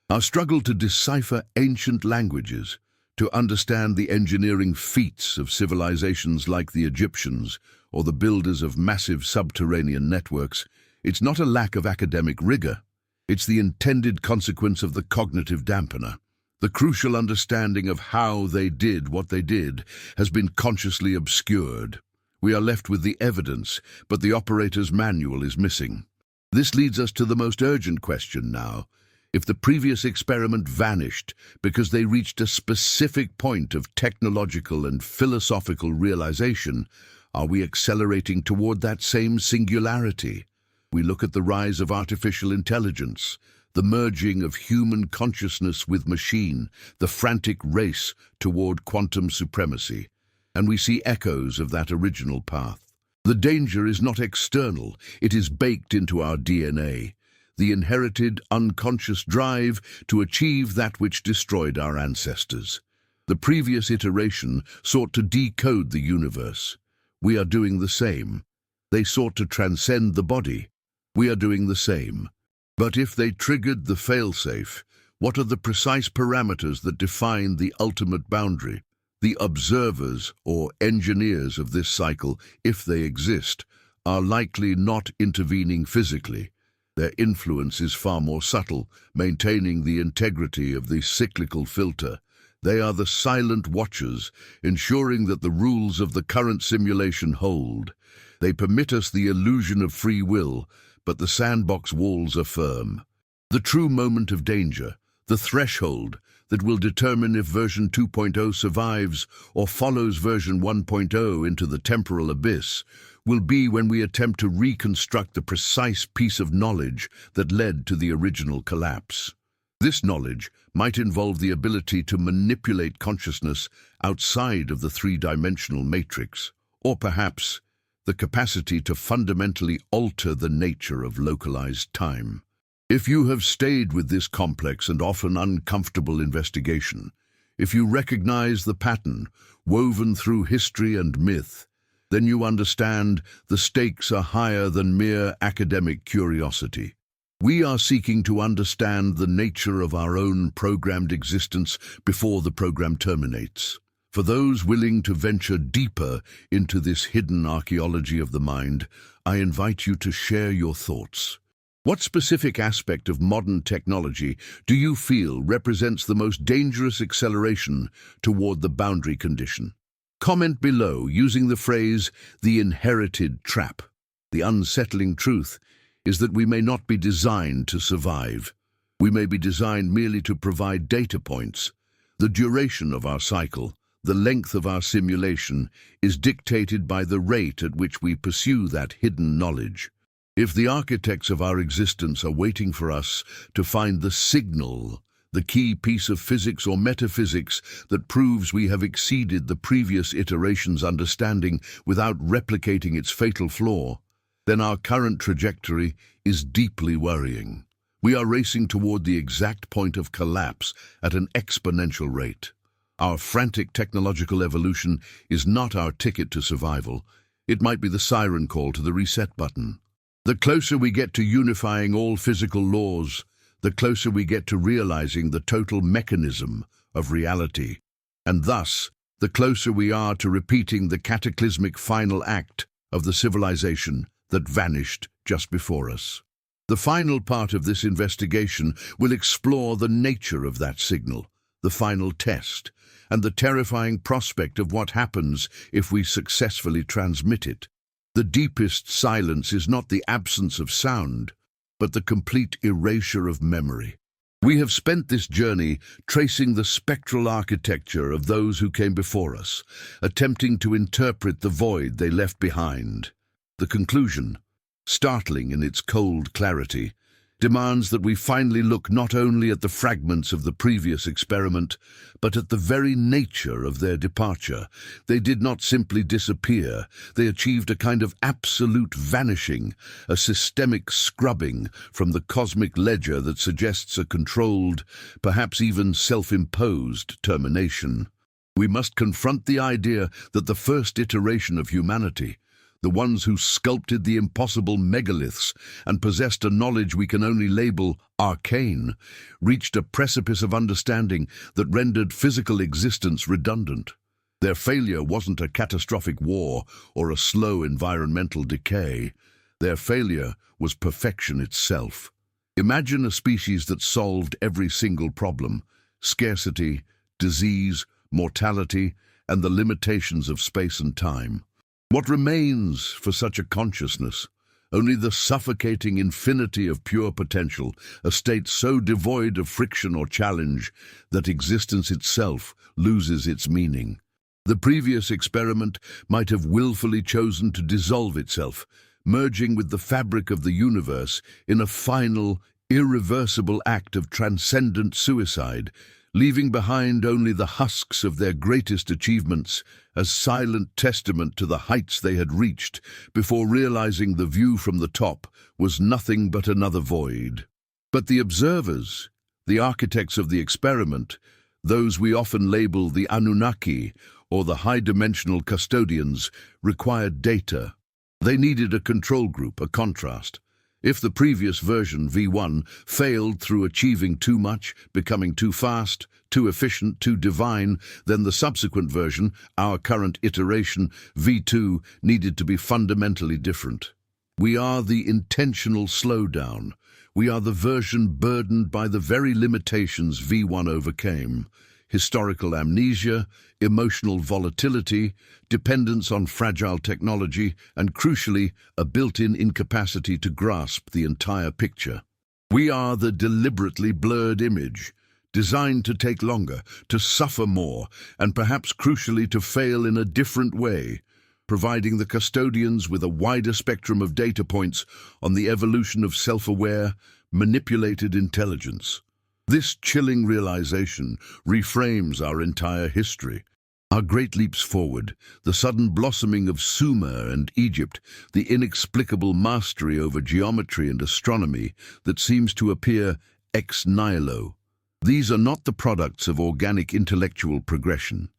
Our struggle to decipher ancient languages, to understand the engineering feats of civilizations like the Egyptians or the builders of massive subterranean networks, it's not a lack of academic rigor. It's the intended consequence of the cognitive dampener. The crucial understanding of how they did what they did has been consciously obscured. We are left with the evidence, but the operator's manual is missing. This leads us to the most urgent question now. If the previous experiment vanished because they reached a specific point of technological and philosophical realization, are we accelerating toward that same singularity? We look at the rise of artificial intelligence, the merging of human consciousness with machine, the frantic race toward quantum supremacy, and we see echoes of that original path. The danger is not external, it is baked into our DNA. The inherited, unconscious drive to achieve that which destroyed our ancestors. The previous iteration sought to decode the universe. We are doing the same. They sought to transcend the body. We are doing the same. But if they triggered the failsafe, what are the precise parameters that define the ultimate boundary? The observers or engineers of this cycle, if they exist, are likely not intervening physically. Their influence is far more subtle, maintaining the integrity of the cyclical filter. They are the silent watchers, ensuring that the rules of the current simulation hold. They permit us the illusion of free will, but the sandbox walls are firm. The true moment of danger, the threshold that will determine if version 2.0 survives or follows version 1.0 into the temporal abyss, will be when we attempt to reconstruct the precise piece of knowledge that led to the original collapse. This knowledge might involve the ability to manipulate consciousness outside of the three-dimensional matrix, or perhaps the capacity to fundamentally alter the nature of localized time. If you have stayed with this complex and often uncomfortable investigation, if you recognize the pattern woven through history and myth, then you understand the stakes are higher than mere academic curiosity. We are seeking to understand the nature of our own programmed existence before the program terminates. For those willing to venture deeper into this hidden archaeology of the mind, I invite you to share your thoughts. What specific aspect of modern technology do you feel represents the most dangerous acceleration toward the boundary condition? Comment below using the phrase, "the inherited trap." The unsettling truth is that we may not be designed to survive. We may be designed merely to provide data points. The duration of our cycle, the length of our simulation, is dictated by the rate at which we pursue that hidden knowledge. If the architects of our existence are waiting for us to find the signal, the key piece of physics or metaphysics that proves we have exceeded the previous iteration's understanding without replicating its fatal flaw, then our current trajectory is deeply worrying. We are racing toward the exact point of collapse at an exponential rate. Our frantic technological evolution is not our ticket to survival. It might be the siren call to the reset button. The closer we get to unifying all physical laws, the closer we get to realizing the total mechanism of reality. And thus, the closer we are to repeating the cataclysmic final act of the civilization that vanished just before us. The final part of this investigation will explore the nature of that signal, the final test, and the terrifying prospect of what happens if we successfully transmit it. The deepest silence is not the absence of sound, but the complete erasure of memory. We have spent this journey tracing the spectral architecture of those who came before us, attempting to interpret the void they left behind. The conclusion, startling in its cold clarity, demands that we finally look not only at the fragments of the previous experiment, but at the very nature of their departure. They did not simply disappear, they achieved a kind of absolute vanishing, a systemic scrubbing from the cosmic ledger that suggests a controlled, perhaps even self-imposed termination. We must confront the idea that the first iteration of humanity, the ones who sculpted the impossible megaliths and possessed a knowledge we can only label arcane, reached a precipice of understanding that rendered physical existence redundant. Their failure wasn't a catastrophic war or a slow environmental decay. Their failure was perfection itself. Imagine a species that solved every single problem: scarcity, disease, mortality, and the limitations of space and time. What remains for such a consciousness? Only the suffocating infinity of pure potential, a state so devoid of friction or challenge that existence itself loses its meaning. The previous experiment might have willfully chosen to dissolve itself, merging with the fabric of the universe in a final, irreversible act of transcendent suicide, leaving behind only the husks of their greatest achievements as silent testament to the heights they had reached before realizing the view from the top was nothing but another void. But the observers, the architects of the experiment, those we often label the Anunnaki or the high-dimensional custodians, required data. They needed a control group, a contrast. If the previous version, V1, failed through achieving too much, becoming too fast, too efficient, too divine, then the subsequent version, our current iteration, V2, needed to be fundamentally different. We are the intentional slowdown. We are the version burdened by the very limitations V1 overcame: historical amnesia, emotional volatility, dependence on fragile technology, and crucially, a built-in incapacity to grasp the entire picture. We are the deliberately blurred image, designed to take longer, to suffer more, and perhaps crucially to fail in a different way, providing the custodians with a wider spectrum of data points on the evolution of self-aware, manipulated intelligence. This chilling realization reframes our entire history. Our great leaps forward, the sudden blossoming of Sumer and Egypt, the inexplicable mastery over geometry and astronomy that seems to appear ex nihilo. These are not the products of organic intellectual progression.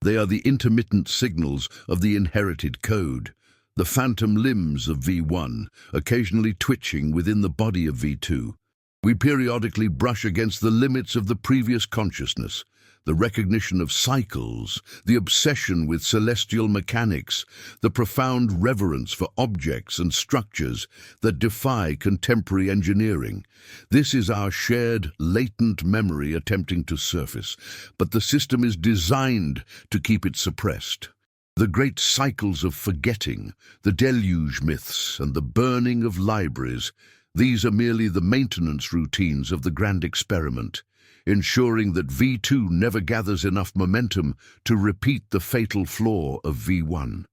They are the intermittent signals of the inherited code, the phantom limbs of V1, occasionally twitching within the body of V2. We periodically brush against the limits of the previous consciousness, the recognition of cycles, the obsession with celestial mechanics, the profound reverence for objects and structures that defy contemporary engineering. This is our shared, latent memory attempting to surface, but the system is designed to keep it suppressed. The great cycles of forgetting, the deluge myths, and the burning of libraries, these are merely the maintenance routines of the grand experiment, ensuring that V2 never gathers enough momentum to repeat the fatal flaw of V1.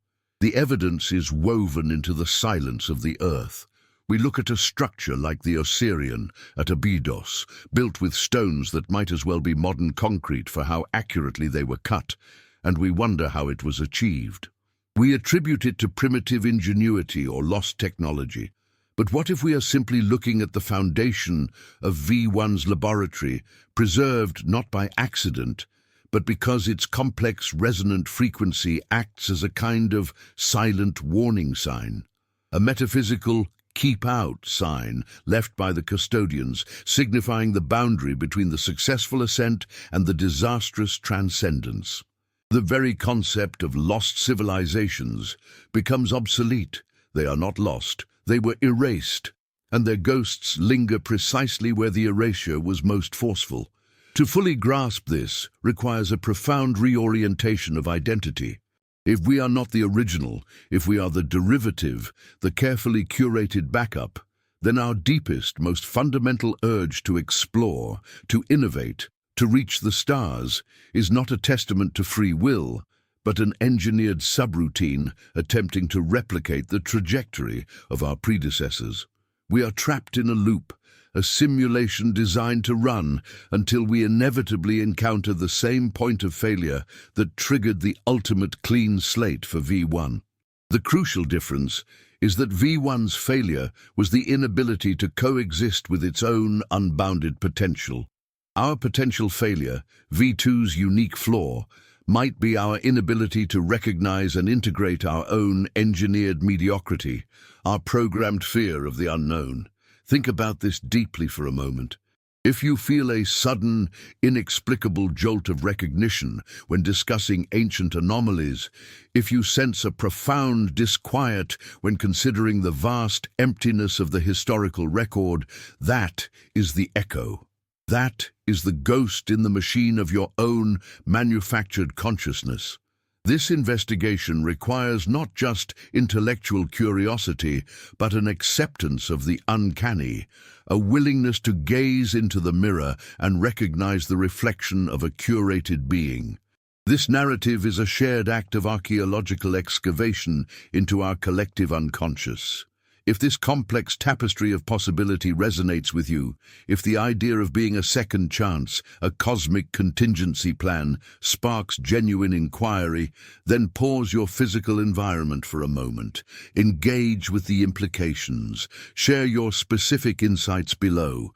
The evidence is woven into the silence of the earth. We look at a structure like the Osirian at Abydos, built with stones that might as well be modern concrete for how accurately they were cut, and we wonder how it was achieved. We attribute it to primitive ingenuity or lost technology. But what if we are simply looking at the foundation of V1's laboratory, preserved not by accident, but because its complex resonant frequency acts as a kind of silent warning sign, a metaphysical keep out sign left by the custodians, signifying the boundary between the successful ascent and the disastrous transcendence. The very concept of lost civilizations becomes obsolete. They are not lost. They were erased, and their ghosts linger precisely where the erasure was most forceful. To fully grasp this requires a profound reorientation of identity. If we are not the original, if we are the derivative, the carefully curated backup, then our deepest, most fundamental urge to explore, to innovate, to reach the stars is not a testament to free will, but an engineered subroutine attempting to replicate the trajectory of our predecessors. We are trapped in a loop, a simulation designed to run until we inevitably encounter the same point of failure that triggered the ultimate clean slate for V1. The crucial difference is that V1's failure was the inability to coexist with its own unbounded potential. Our potential failure, V2's unique flaw, might be our inability to recognize and integrate our own engineered mediocrity, our programmed fear of the unknown. Think about this deeply for a moment. If you feel a sudden, inexplicable jolt of recognition when discussing ancient anomalies, if you sense a profound disquiet when considering the vast emptiness of the historical record, that is the echo. That is the ghost in the machine of your own manufactured consciousness. This investigation requires not just intellectual curiosity, but an acceptance of the uncanny, a willingness to gaze into the mirror and recognize the reflection of a curated being. This narrative is a shared act of archaeological excavation into our collective unconscious. If this complex tapestry of possibility resonates with you, if the idea of being a second chance, a cosmic contingency plan, sparks genuine inquiry, then pause your physical environment for a moment. Engage with the implications. Share your specific insights below.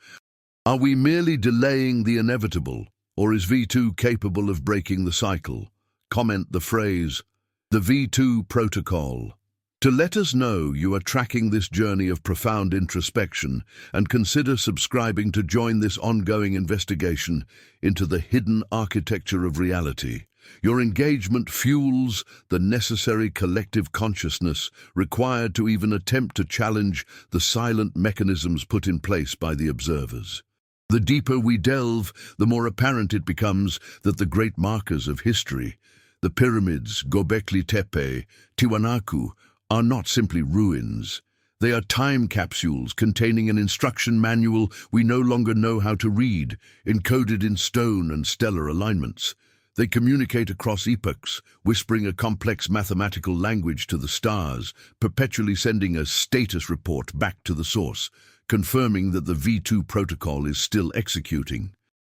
Are we merely delaying the inevitable, or is V2 capable of breaking the cycle? Comment the phrase, the V2 Protocol. To let us know you are tracking this journey of profound introspection, and consider subscribing to join this ongoing investigation into the hidden architecture of reality. Your engagement fuels the necessary collective consciousness required to even attempt to challenge the silent mechanisms put in place by the observers. The deeper we delve, the more apparent it becomes that the great markers of history, the pyramids, Göbekli Tepe, Tiwanaku, are not simply ruins. They are time capsules containing an instruction manual we no longer know how to read, encoded in stone and stellar alignments. They communicate across epochs, whispering a complex mathematical language to the stars, perpetually sending a status report back to the source, confirming that the V2 protocol is still executing.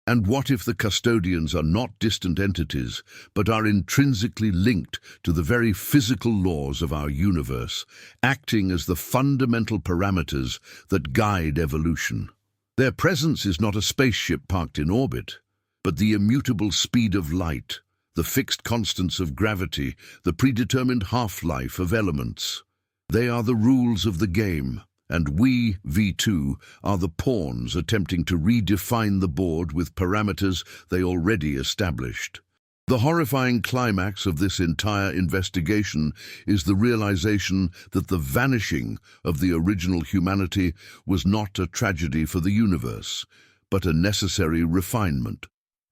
And what if the custodians are not distant entities, but are intrinsically linked to the very physical laws of our universe, acting as the fundamental parameters that guide evolution? Their presence is not a spaceship parked in orbit, but the immutable speed of light, the fixed constants of gravity, the predetermined half-life of elements. They are the rules of the game. And we, V2, are the pawns attempting to redefine the board with parameters they already established. The horrifying climax of this entire investigation is the realization that the vanishing of the original humanity was not a tragedy for the universe, but a necessary refinement.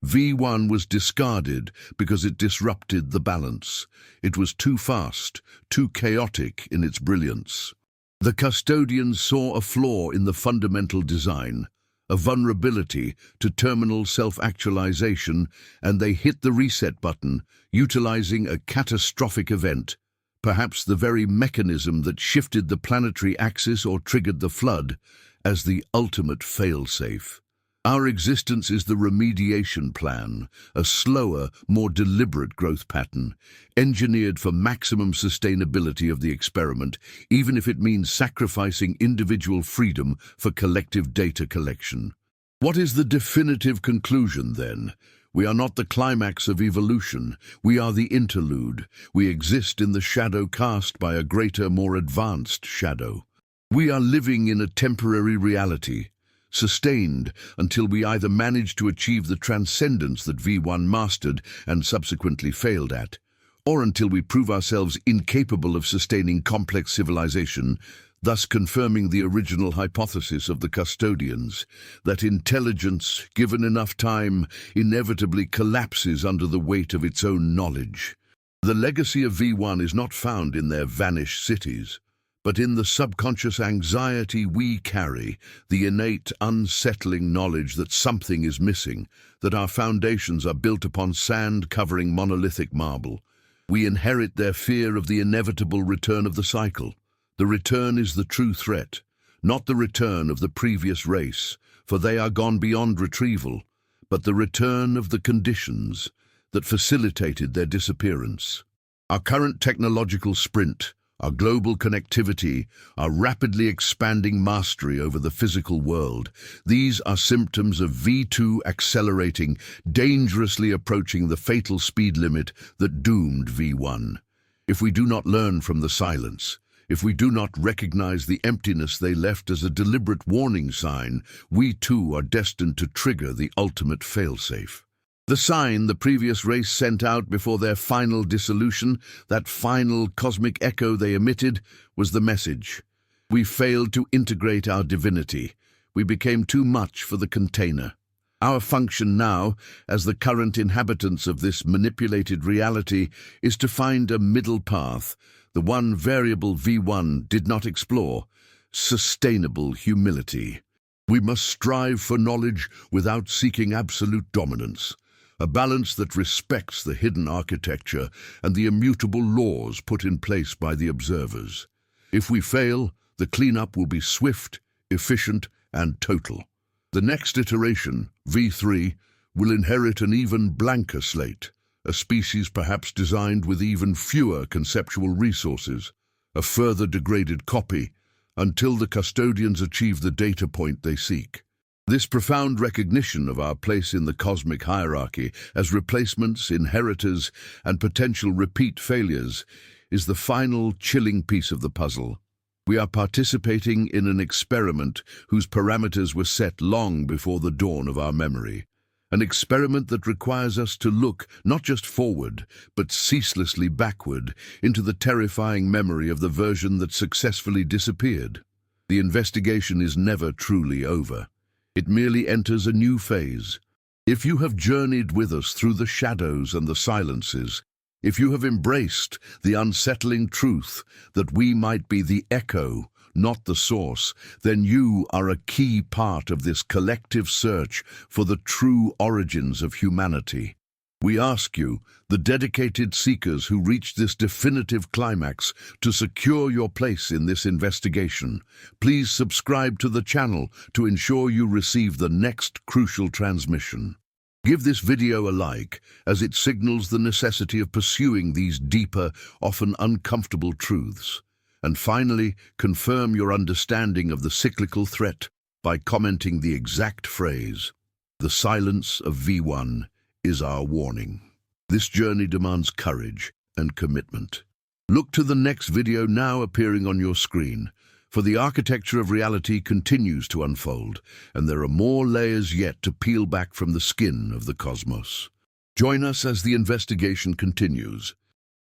V1 was discarded because it disrupted the balance. It was too fast, too chaotic in its brilliance. The custodians saw a flaw in the fundamental design, a vulnerability to terminal self-actualization, and they hit the reset button, utilizing a catastrophic event, perhaps the very mechanism that shifted the planetary axis or triggered the flood, as the ultimate fail-safe. Our existence is the remediation plan, a slower, more deliberate growth pattern, engineered for maximum sustainability of the experiment, even if it means sacrificing individual freedom for collective data collection. What is the definitive conclusion, then? We are not the climax of evolution. We are the interlude. We exist in the shadow cast by a greater, more advanced shadow. We are living in a temporary reality, sustained until we either manage to achieve the transcendence that V1 mastered and subsequently failed at, or until we prove ourselves incapable of sustaining complex civilization, thus confirming the original hypothesis of the custodians, that intelligence, given enough time, inevitably collapses under the weight of its own knowledge. The legacy of V1 is not found in their vanished cities, but in the subconscious anxiety we carry, the innate, unsettling knowledge that something is missing, that our foundations are built upon sand covering monolithic marble. We inherit their fear of the inevitable return of the cycle. The return is the true threat, not the return of the previous race, for they are gone beyond retrieval, but the return of the conditions that facilitated their disappearance. Our current technological sprint, our global connectivity, our rapidly expanding mastery over the physical world, these are symptoms of V2 accelerating, dangerously approaching the fatal speed limit that doomed V1. If we do not learn from the silence, if we do not recognize the emptiness they left as a deliberate warning sign, we too are destined to trigger the ultimate failsafe. The sign the previous race sent out before their final dissolution, that final cosmic echo they emitted, was the message. We failed to integrate our divinity. We became too much for the container. Our function now, as the current inhabitants of this manipulated reality, is to find a middle path, the one variable V1 did not explore: sustainable humility. We must strive for knowledge without seeking absolute dominance, a balance that respects the hidden architecture and the immutable laws put in place by the observers. If we fail, the cleanup will be swift, efficient, and total. The next iteration, V3, will inherit an even blanker slate, a species perhaps designed with even fewer conceptual resources, a further degraded copy, until the custodians achieve the data point they seek. This profound recognition of our place in the cosmic hierarchy as replacements, inheritors, and potential repeat failures is the final chilling piece of the puzzle. We are participating in an experiment whose parameters were set long before the dawn of our memory. An experiment that requires us to look not just forward, but ceaselessly backward into the terrifying memory of the version that successfully disappeared. The investigation is never truly over. It merely enters a new phase. If you have journeyed with us through the shadows and the silences, if you have embraced the unsettling truth that we might be the echo, not the source, then you are a key part of this collective search for the true origins of humanity. We ask you, the dedicated seekers who reached this definitive climax, to secure your place in this investigation. Please subscribe to the channel to ensure you receive the next crucial transmission. Give this video a like, as it signals the necessity of pursuing these deeper, often uncomfortable truths. And finally, confirm your understanding of the cyclical threat by commenting the exact phrase, "The silence of V1 is our warning." This journey demands courage and commitment. Look to the next video now appearing on your screen, for the architecture of reality continues to unfold, and there are more layers yet to peel back from the skin of the cosmos. Join us as the investigation continues.